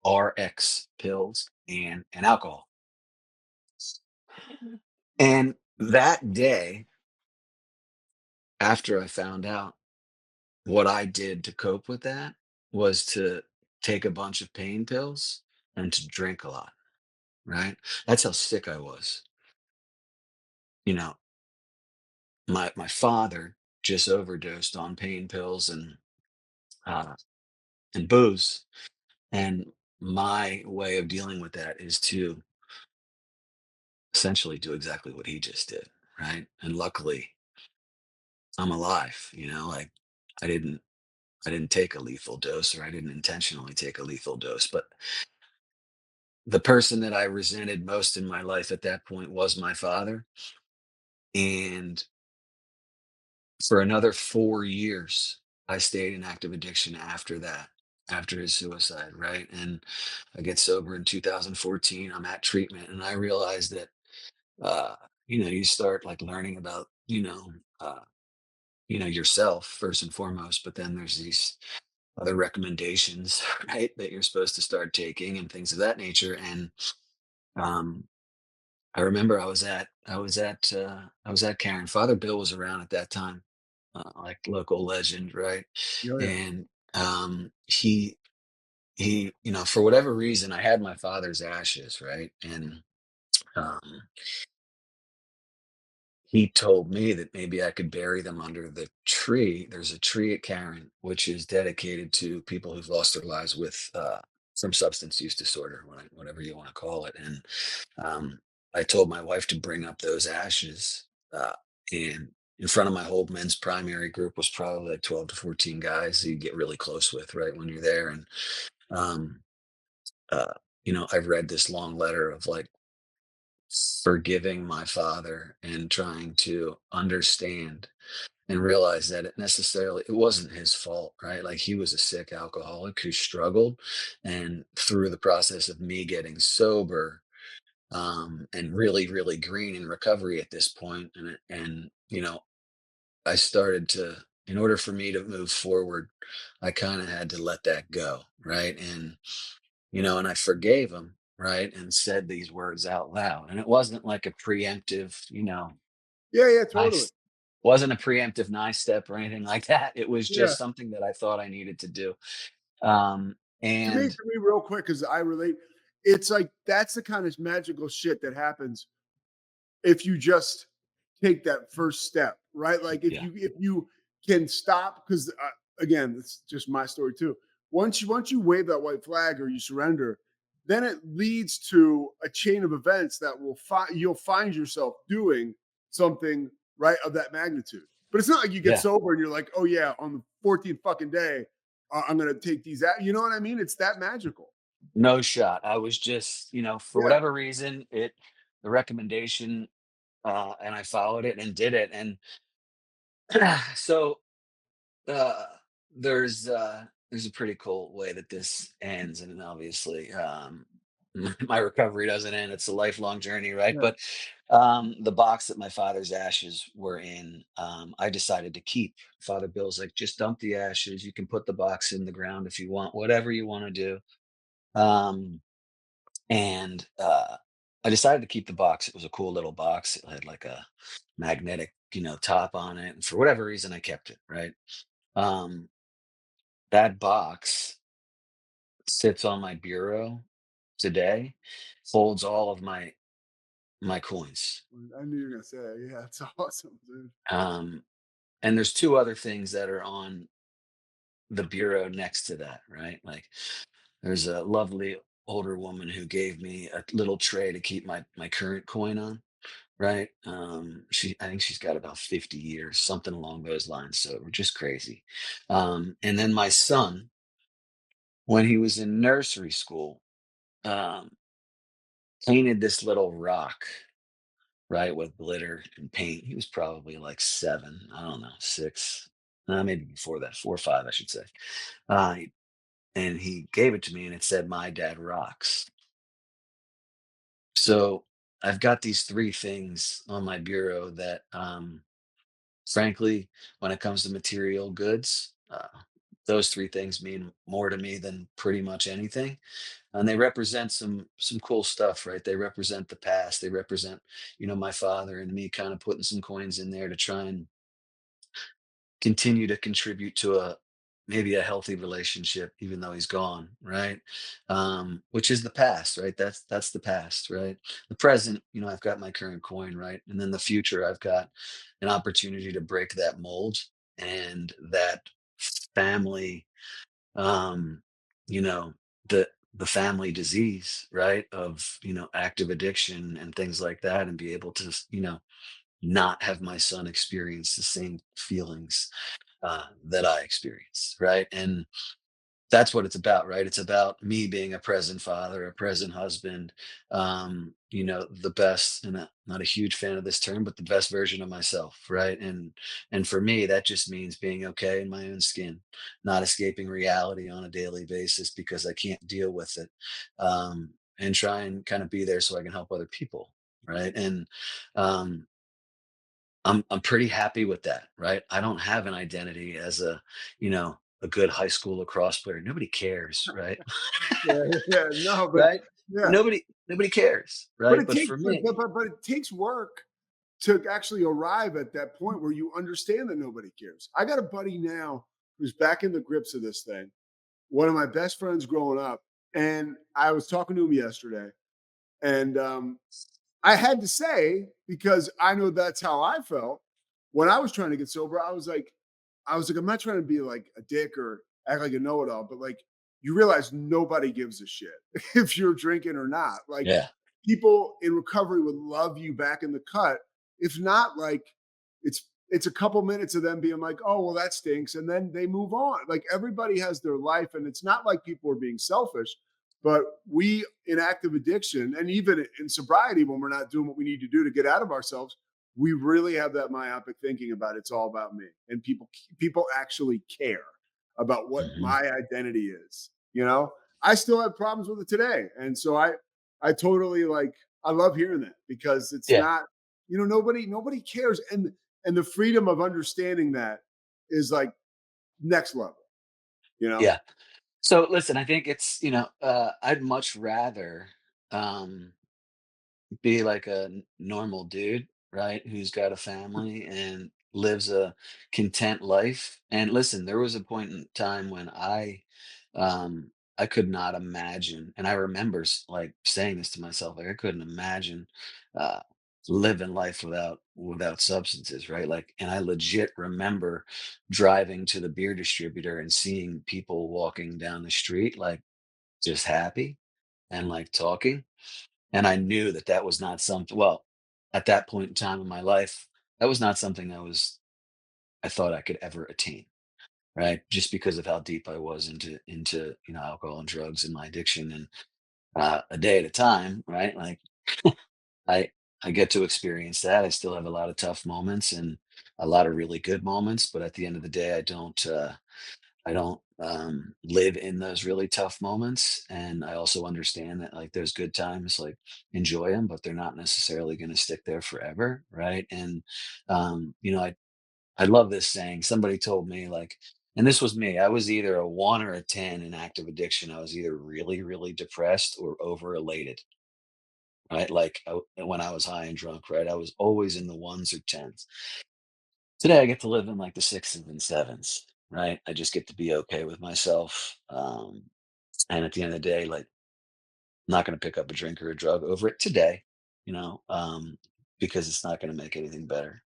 RX pills and alcohol. And that day, after I found out, what I did to cope with that was to take a bunch of pain pills and to drink a lot, right? That's how sick I was. You know, my father just overdosed on pain pills uh, and booze, and my way of dealing with that is to essentially do exactly what he just did, right? And luckily, I'm alive. Like, I didn't I didn't take a lethal dose, or I didn't intentionally take a lethal dose, but the person that I resented most in my life at that point was my father. And for another 4 years, I stayed in active addiction after that, after his suicide, right? And I get sober in 2014. I'm at treatment, and I realized that, uh, you start, like, learning about, yourself first and foremost, but then there's these other recommendations, right, that you're supposed to start taking and things of that nature. And um, I remember I was at Karen. Father Bill was around at that time, like, local legend, right? Oh, yeah. And he, for whatever reason, I had my father's ashes, right? And um, he told me that maybe I could bury them under the tree. There's a tree at Karen, which is dedicated to people who've lost their lives with some substance use disorder, whatever you want to call it. And I told my wife to bring up those ashes, uh, and in front of my whole men's primary group was probably like 12 to 14 guys that you get really close with, right, when you're there. And um, uh, I've read this long letter of, like, forgiving my father and trying to understand and realize that it wasn't his fault, right? Like, he was a sick alcoholic who struggled, and through the process of me getting sober, and really, really green in recovery at this point, and I started to, in order for me to move forward, I kind of had to let that go, right? And I forgave him, right, and said these words out loud. And it wasn't like a preemptive, Yeah, yeah, totally. nice, wasn't a preemptive nice step or anything like that. It was Yeah. just something that I thought I needed to do. Um, and To me, real quick, because I relate, it's like that's the kind of magical shit that happens if you just take that first step, right? Like if Yeah. you can stop, because again, it's just my story too. Once you wave that white flag or you surrender, then it leads to a chain of events that you'll find yourself doing something right of that magnitude. But it's not like you get Yeah. sober and you're like, oh yeah, on the 14th fucking day, I'm gonna take these out. You know what I mean? It's that magical. No shot. I was just, for Yeah. whatever reason, the recommendation, and I followed it and did it. And so uh, there's a pretty cool way that this ends, and obviously, my recovery doesn't end. It's a lifelong journey, right? Yeah. But the box that my father's ashes were in, I decided to keep. Father Bill's like, just dump the ashes. You can put the box in the ground if you want, whatever you want to do. Um, and I decided to keep the box. It was a cool little box. It had like a magnetic, top on it, and for whatever reason, I kept it. Right. Um, that box sits on my bureau today, holds all of my coins. I knew you were gonna say that. Yeah, it's awesome, dude. Um, and there's two other things that are on the bureau next to that. Right. Like there's a lovely older woman who gave me a little tray to keep my current coin on. Right. I think she's got about 50 years, something along those lines. So just crazy. And then my son, when he was in nursery school, um, painted this little rock, right, with glitter and paint. He was probably like 7, I don't know, 6, maybe before that, 4 or 5, I should say. Uh, and he gave it to me and it said, "My dad rocks." So I've got these 3 things on my bureau that, frankly, when it comes to material goods, those 3 things mean more to me than pretty much anything. And they represent some cool stuff, right? They represent the past. They represent, my father and me kind of putting some coins in there to try and continue to contribute to a maybe a healthy relationship, even though he's gone, right? Which is the past, right? That's the past, right? The present, I've got my current coin, right? And then the future, I've got an opportunity to break that mold and that family, um, you know, the family disease, right? Of, active addiction and things like that, and be able to, not have my son experience the same feelings that I experienced, right? And that's what it's about, right? It's about me being a present father, a present husband, the best, and not a huge fan of this term, but the best version of myself, right? And for me, that just means being okay in my own skin, not escaping reality on a daily basis because I can't deal with it, and try and kind of be there so I can help other people, right? And um, I'm pretty happy with that, right? I don't have an identity as a good high school lacrosse player. Nobody cares, right? Yeah, yeah, no, but Right? yeah, Nobody cares, but right? it But takes for me, but it takes work to actually arrive at that point where you understand that nobody cares. I got a buddy now who's back in the grips of this thing. One of my best friends growing up, and I was talking to him yesterday, and I had to say, because I know that's how I felt when I was trying to get sober. I was like, I'm not trying to be like a dick or act like a know-it-all, but like you realize nobody gives a shit if you're drinking or not. Like yeah, people in recovery would love you back in the cut. If not, like it's a couple minutes of them being like, oh, well, that stinks. And then they move on. Like everybody has their life. And it's not like people are being selfish, but we in active addiction and even in sobriety, when we're not doing what we need to do to get out of ourselves, we really have that myopic thinking about it's all about me. And people actually care about what mhm, my identity is. I still have problems with it today. And so I totally like I love hearing that because it's yeah, not, nobody cares. And the freedom of understanding that is like next level, you know? yeah. So listen, I think it's I'd much rather um, be like a normal dude, right? Who's got a family and lives a content life. And listen, there was a point in time when I could not imagine, and I remember like saying this to myself, like I couldn't imagine uh living life without substances, right? Like, and I legit remember driving to the beer distributor and seeing people walking down the street, like just happy and like talking. And I knew that that was not something, well, at that point in time in my life, that was not something I thought I could ever attain, right? Just because of how deep I was into, alcohol and drugs and my addiction, and a day at a time, right? Like I I get to experience that. I still have a lot of tough moments and a lot of really good moments, but at the end of the day, I don't live in those really tough moments. And I also understand that like there's good times, like enjoy them, but they're not necessarily going to stick there forever, right? And I love this saying. Somebody told me like, and this was me. I was either a 1 or a 10 in active addiction. I was either really, really depressed or over elated, right? Like when I was high and drunk, right? I was always in the ones or tens. Today, I get to live in like the sixes and sevens, right? I just get to be okay with myself. And at the end of the day, like, I'm not going to pick up a drink or a drug over it today, you know, um, because it's not going to make anything better.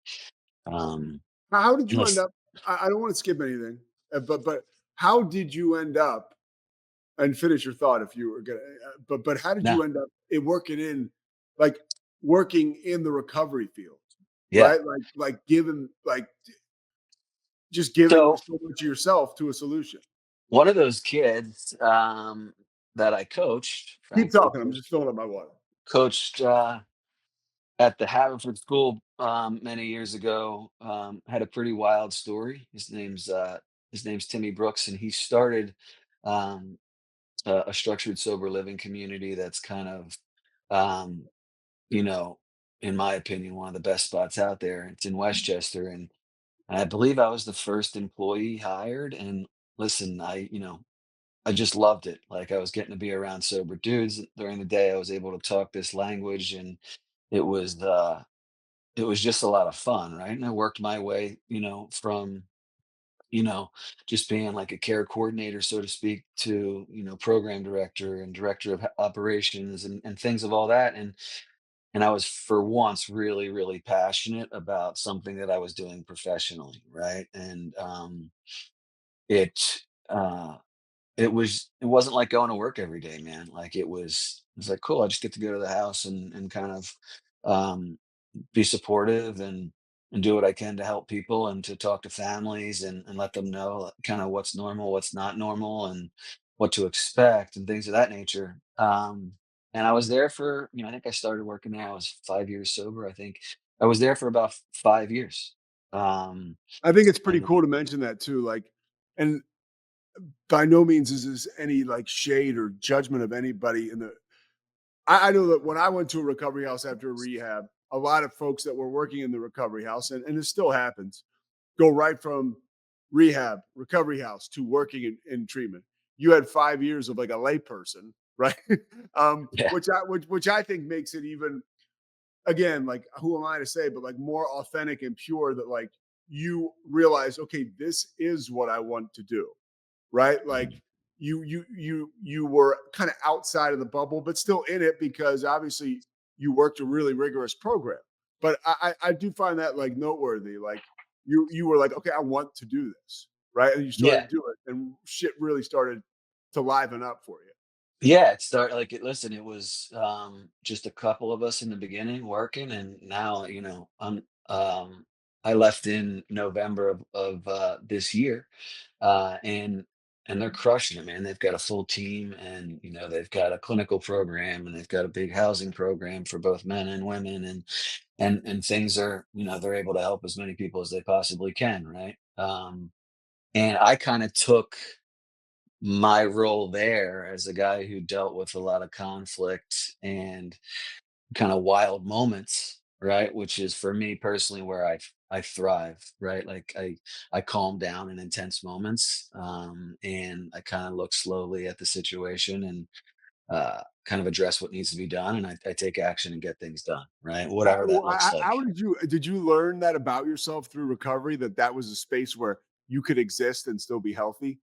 Um, How did you end unless, up? I don't want to skip anything, but how did you end up? And finish your thought if you were gonna. But how did no, you end up like working in the recovery field, yeah. right? Like given like just giving So so much of yourself to a solution. one of those kids that I coached, Keep frankly, talking. I'm just filling up my water. coached at the Haverford School many years ago, had a pretty wild story. His name's Timmy Brooks, and he started um, a structured sober living community that's kind of, um, you know, in my opinion, one of the best spots out there. It's in Westchester, and I believe I was the first employee hired. And listen, I just loved it. Like I was getting to be around sober dudes during the day. I was able to talk this language, and it was uh, it was just a lot of fun, right? And I worked my way, from, you know, just being like a care coordinator, so to speak, to, program director and director of operations and things of all that. And I was for once really, really passionate about something that I was doing professionally, right? And it uh it wasn't like going to work every day, man. Like it was like cool. I just get to go to the house and kind of um be supportive and do what I can to help people and to talk to families and let them know kind of what's normal, what's not normal, and what to expect and things of that nature. And I was there for, I think I started working there. I was 5 years sober. I think I was there for about 5 years. Um, I think it's pretty and cool to mention that too. Like, and by no means is this any like shade or judgment of anybody in the. I know that when I went to a recovery house after rehab, a lot of folks that were working in the recovery house, and it still happens, go right from rehab, recovery house to working in treatment. You had 5 years of like a layperson, right? yeah, Which I think makes it even again like who am I to say, but like more authentic and pure that like you realize, okay, this is what I want to do, right? Like you were kind of outside of the bubble, but still in it because obviously you worked a really rigorous program. But I do find that like noteworthy. Like you were like, okay, I want to do this, right? And you started yeah. to do it, and shit really started to liven up for you. Yeah, it started like listen, it was just a couple of us in the beginning working, and now, I left in November of this year. And they're crushing it, man. They've got a full team, and they've got a clinical program, and they've got a big housing program for both men and women, and things are, they're able to help as many people as they possibly can, right? And I kind of took my role there as a guy who dealt with a lot of conflict and kind of wild moments, right? Which is for me personally where I thrive, right? Like I calm down in intense moments, and I kind of look slowly at the situation and kind of address what needs to be done, and I take action and get things done, right? Whatever that looks like. How did you learn that about yourself through recovery that that was a space where you could exist and still be healthy,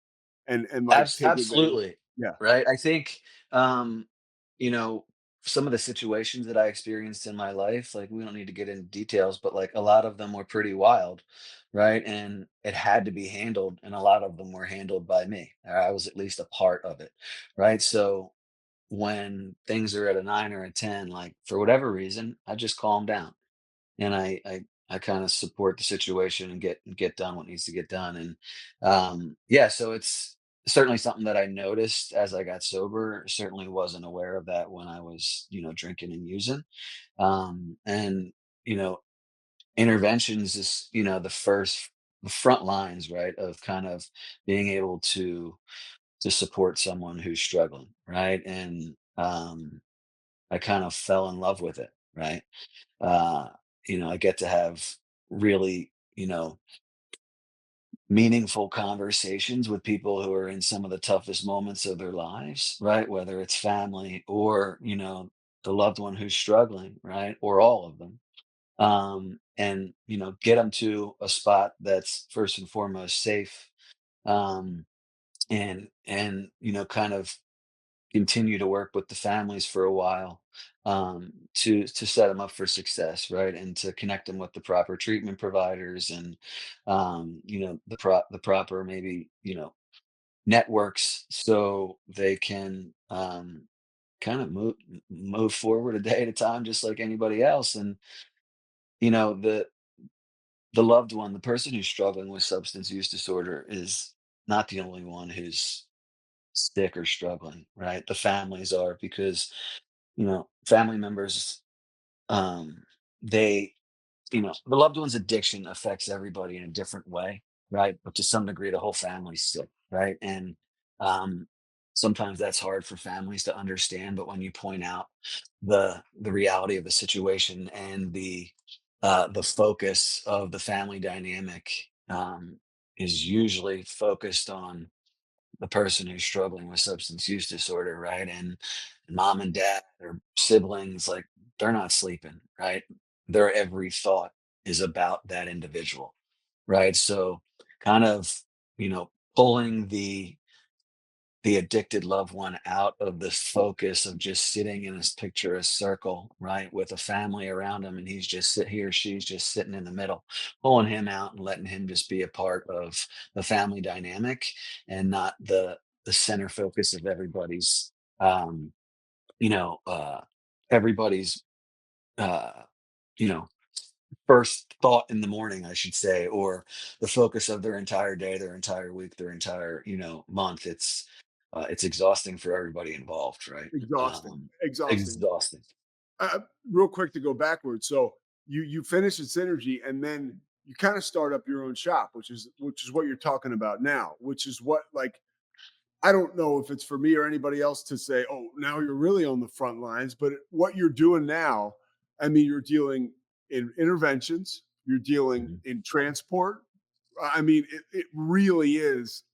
and like take advantage? Absolutely, Yeah. right? I think, um, you know, some of the situations that I experienced in my life, like we don't need to get into details, but like a lot of them were pretty wild, right? And it had to be handled, and a lot of them were handled by me. Or I was at least a part of it, right? So when things are at a 9 or a 10, like for whatever reason, I just calm down and I kind of support the situation and get done what needs to get done. And yeah, so it's certainly something that I noticed as I got sober. Certainly wasn't aware of that when I was, drinking and using. And you know, interventions is, the front lines, right, of kind of being able to support someone who's struggling, right? And I kind of fell in love with it, right? uh, I get to have really, meaningful conversations with people who are in some of the toughest moments of their lives, right? Whether it's family or, the loved one who's struggling, right? Or all of them. And, get them to a spot that's first and foremost safe. Um, and, kind of continue to work with the families for a while, to set them up for success, right? And to connect them with the proper treatment providers and the proper maybe networks so they can kind of move forward a day at a time just like anybody else. And you know the the loved one, the person who's struggling with substance use disorder, is not the only one who's sick or struggling, right? The families are, because family members, um, they, the loved one's addiction affects everybody in a different way, right? But to some degree, the whole family's sick, right? And um, sometimes that's hard for families to understand. But when you point out the reality of the situation and the focus of the family dynamic, is usually focused on the person who's struggling with substance use disorder, right? And mom and dad or siblings, like they're not sleeping, right? Their every thought is about that individual, right? So kind of, pulling the addicted loved one out of the focus of just sitting in this picturesque circle, right, with a family around him, and he or she's just sitting in the middle, pulling him out and letting him just be a part of the family dynamic and not the center focus of um, you know, uh, everybody's uh, you know, first thought in the morning, I should say, or the focus of their entire day, their entire week, their entire, month. It's exhausting for everybody involved, right? Exhausting, Um, exhausting. exhausting. Real quick to go backwards. So you finish at Synergy, and then you kind of start up your own shop, which is what you're talking about now. Which is what, like, I don't know if it's for me or anybody else to say, oh, now you're really on the front lines. But what you're doing now, I mean, you're dealing in interventions, you're dealing Mhm. in transport. I mean, it really is.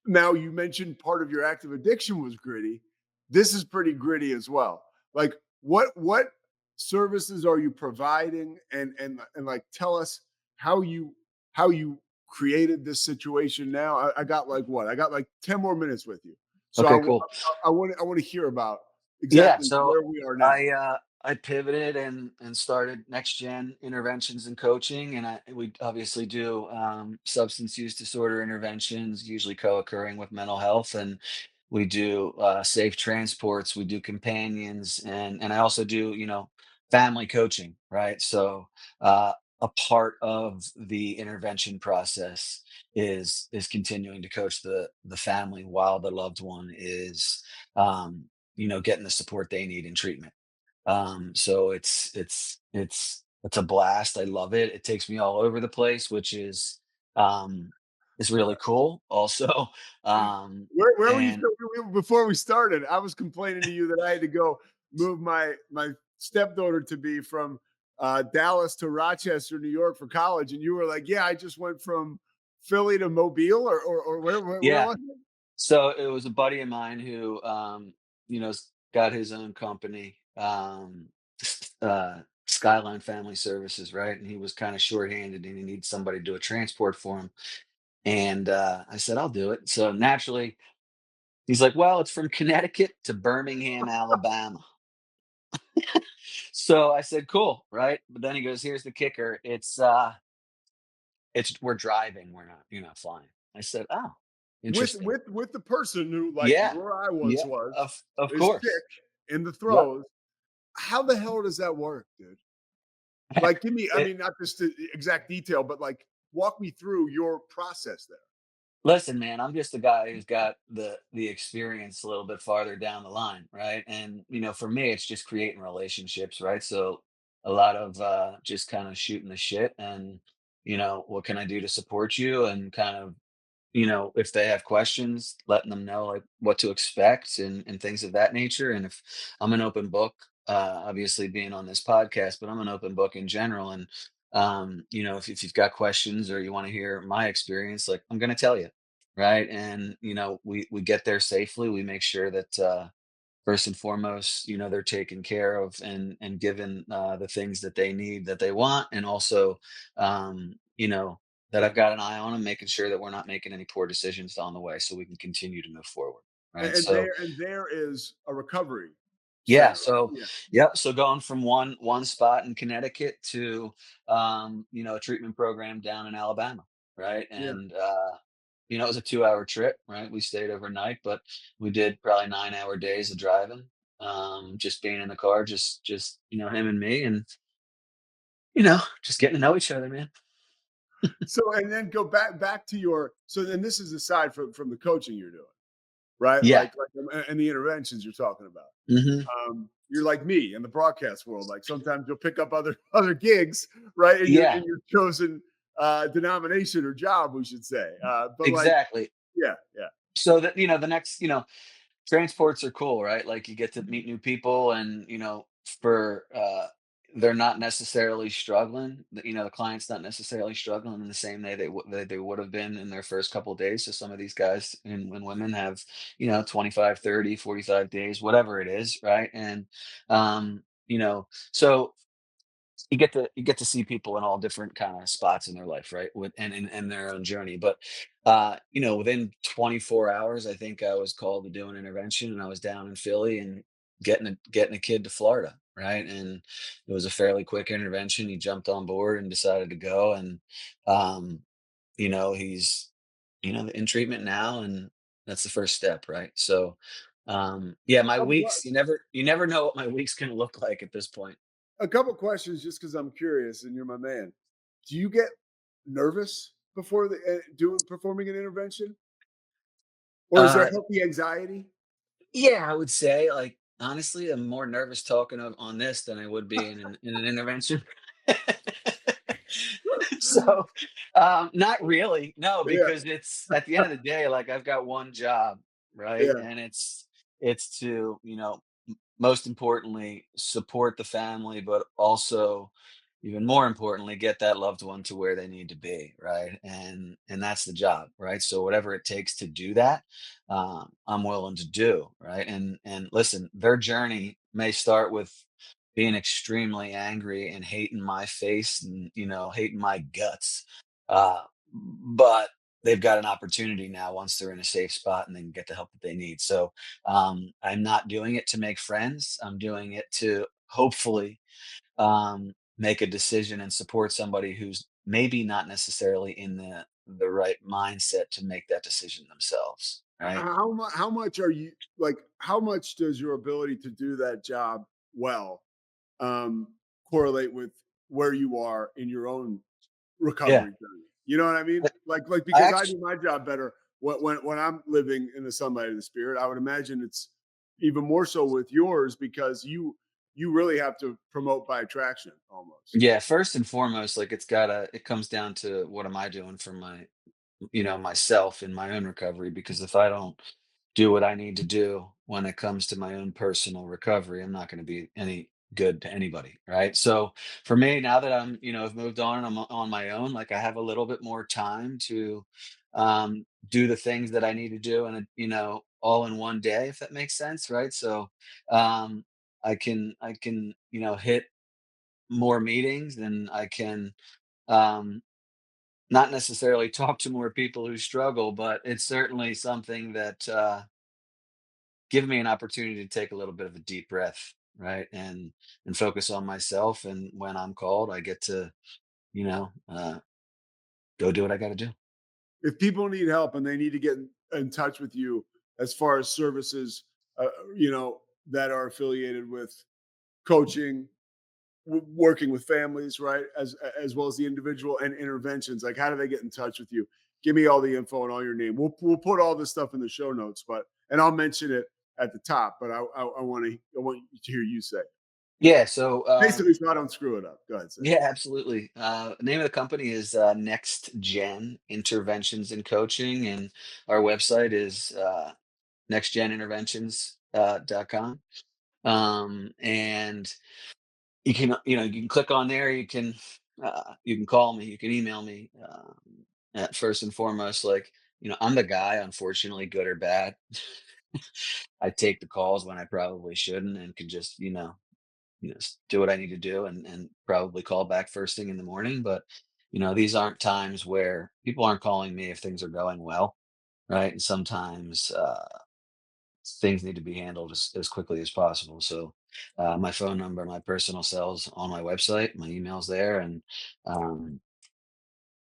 Now, you mentioned part of your active addiction was gritty. This is pretty gritty as well. Like, what services are you providing? And like, tell us how you created this situation now. I got like what? I got like 10 more minutes with you. So Okay, cool. I want to hear about Yeah, exactly so where we are now. I pivoted and started next gen interventions and coaching, and we obviously do substance use disorder interventions, usually co-occurring with mental health, and we do safe transports, we do companions, and I also do family coaching, right? So uh, a part of the intervention process is continuing to coach the family while the loved one is. Um, getting the support they need in treatment. So it's a blast. I love it. It takes me all over the place, which um is really cool also. Um Where were you and still before we started? I was complaining to you that I had to go move my stepdaughter to be from Dallas to Rochester, New York for college, and you were like, "Yeah, I just went from Philly to Mobile, or where yeah, was it?" so it was a buddy of mine who got his own company, Skyline Family Services, right? And he was kind of shorthanded and he needed somebody to do a transport for him. And I said, I'll do it. So naturally, he's like, "Well, it's from Connecticut to Birmingham, Alabama." So I said, "Cool," right? But then he goes, "Here's the kicker. It's we're driving. We're not, you're not flying." I said, "Oh, with interesting." with the person who, like Yeah. where I once Yeah. was, Of is course. sick in the Yep. throes. How the hell does that work, dude? Like, give me, I It mean, not just the exact detail, but like walk me through your process there. Listen, man, I'm just a guy who's got the experience a little bit farther down the line, right? And for me, it's just creating relationships, right? So a lot of just kind of shooting the shit and what can I do to support you and kind of if they have questions, letting them know like what to expect and things of that nature. And if I'm an open book, obviously being on this podcast, but I'm an open book in general. And if you've got questions or you want to hear my experience, like I'm going to tell you, right? And we get there safely. We make sure that first and foremost, they're taken care of and given the things that they need, that they want, and also, that I've got an eye on them, making sure that we're not making any poor decisions on the way, so we can continue to move forward. Right. So And there is a recovery yeah. center. So Yeah, yep. So going from one spot in Connecticut to a treatment program down in Alabama. Right. yeah. And it was a 2-hour trip, right? We stayed overnight, but we did probably 9-hour days of driving. Just being in the car, just him and me, and just getting to know each other, man. So, and then go back to your. So then this is aside from the coaching you're doing, right? Yeah. And the interventions you're talking about. Hmm. You're like me in the broadcast world. Like sometimes you'll pick up other other gigs, right? Yeah. In your chosen denomination or job, we should say. But like, Exactly. yeah, yeah. So that the next transports are cool, right? Like you get to meet new people and, for they're not necessarily struggling. The client's not necessarily struggling in the same way they would have been in their first couple of days. So some of these guys and women have, 25, 30, 45 days, whatever it is, right? And so you get to see people in all different kind of spots in their life, right? And their own journey. But within 24 hours, I think I was called to do an intervention, and I was down in Philly and getting a kid to Florida, right? And it was a fairly quick intervention. He jumped on board and decided to go, and um, he's in treatment now, and that's the first step, right? So yeah, my Couple weeks, que- you never know what my week's gonna look like at this point. a couple questions, just because I'm curious, and you're my man. Do you get nervous before doing performing an intervention, or is there Uh, healthy anxiety? Yeah, I would say, like, honestly, I'm more nervous talking on this than I would be in an intervention. So, not really, no, Yeah, because it's at the end of the day, like, I've got one job, right? yeah. And it's to, most importantly, support the family, but also, even more importantly, get that loved one to where they need to be, right? And that's the job, right? So whatever it takes to do that, I'm willing to do, right? And listen, their journey may start with being extremely angry and hating my face and hating my guts, but they've got an opportunity now once they're in a safe spot and they can get the help that they need. So I'm not doing it to make friends. I'm doing it to hopefully make a decision and support somebody who's maybe not necessarily in the right mindset to make that decision themselves. Right? How much are you like? How much does your ability to do that job well um, correlate with where you are in your own Yeah. recovery journey? You know what I mean? I Like I because I actually, do my job better when I'm living in the sunlight of the spirit. I would imagine it's even more so with yours because you really have to promote by attraction almost. yeah. First and foremost, like it comes down to what am I doing for myself in my own recovery? Because if I don't do what I need to do when it comes to my own personal recovery, I'm not going to be any good to anybody, right? So for me, now that I've moved on and I'm on my own, like I have a little bit more time to do the things that I need to do, and all in one day, if that makes sense, right? So um, I can hit more meetings, and I can um, not necessarily talk to more people who struggle, but it's certainly something that give me an opportunity to take a little bit of a deep breath. right? And focus on myself. And when I'm called, I get to, go do what I got to do. If people need help and they need to get in touch with you as far as services, that are affiliated with coaching, working with families, right, as well as the individual and interventions, like how do they get in touch with you? Give me all the info and all your name. We'll put all this stuff in the show notes, and I'll mention it at the top. But I want to hear you say Yeah. So, basically, so I don't screw it up. Go ahead, say. yeah, absolutely. The name of the company is Next Gen Interventions and Coaching, and our website is nextgeninterventions.com. And you can click on there. You can call me. You can email me. At first and foremost, like, I'm the guy. Unfortunately, good or bad, I take the calls when I probably shouldn't, and can just do what I need to do, and probably call back first thing in the morning. But these aren't times where people aren't calling me if things are going well, right? And sometimes things need to be handled as quickly as possible. So my phone number, my personal cell's on my website, my email's there, and um,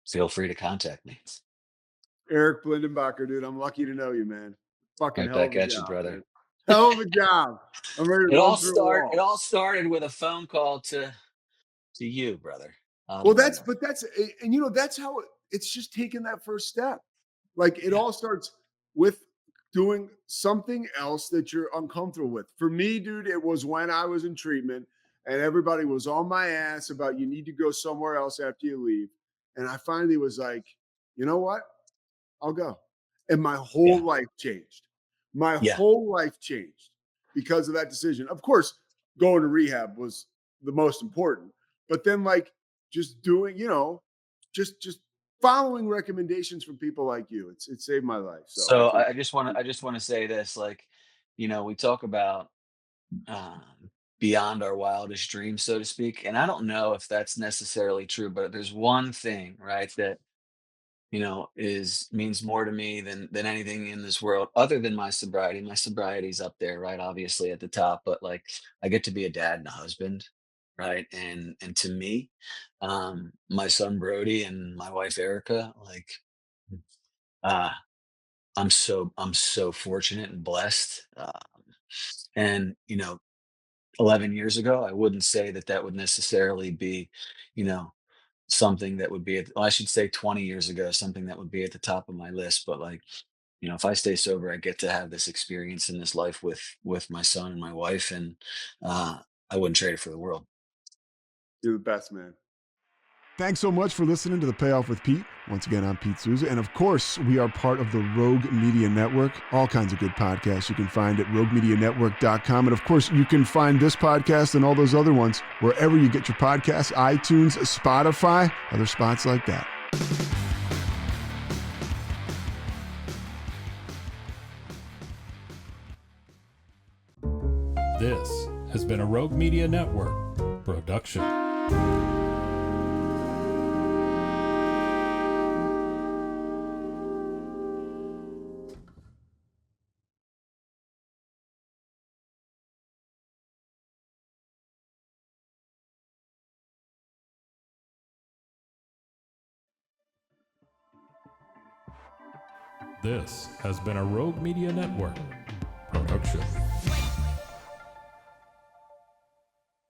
feel free to contact me. Erik Blindenbacher, dude, I'm lucky to know you, man. Fucking Right hell back of a at you, job, brother. man. Hell of a job. I'm ready to run through a It wall. all started with a phone call to you, brother, out Well, of nowhere. that's how it's just taking that first step. Like it Yeah. all starts with doing something else that you're uncomfortable with. For me, dude, it was when I was in treatment and everybody was on my ass about you need to go somewhere else after you leave. And I finally was like, you know what? I'll go. And my Yeah. whole life changed. My Yeah. whole life changed because of that decision. Of course, going to rehab was the most important, but then like just doing, just following recommendations from people like you. It saved my life. So I So think I just want to say this, like, we talk about um, beyond our wildest dreams, so to speak, and I don't know if that's necessarily true, but there's one thing, right, that is means more to me than anything in this world, other than my sobriety. My sobriety's up there, right, obviously at the top, but like I get to be a dad and a husband, right, and to me, my son Brody and my wife Erica, like. Uh, I'm so fortunate and blessed. And 11 years ago, I wouldn't say that that would necessarily be, you know, something that would be well, I should say 20 years ago, something that would be at the top of my list. But like, if I stay sober, I get to have this experience in this life with my son and my wife, and I wouldn't trade it for the world. you're the best, man. Thanks so much for listening to The Payoff with Pete. Once again, I'm Pete Souza. And of course, we are part of the Rogue Media Network. All kinds of good podcasts you can find at roguemedianetwork.com. And of course, you can find this podcast and all those other ones wherever you get your podcasts, iTunes, Spotify, other spots like that. This has been a Rogue Media Network production. This has been a Rogue Media Network production.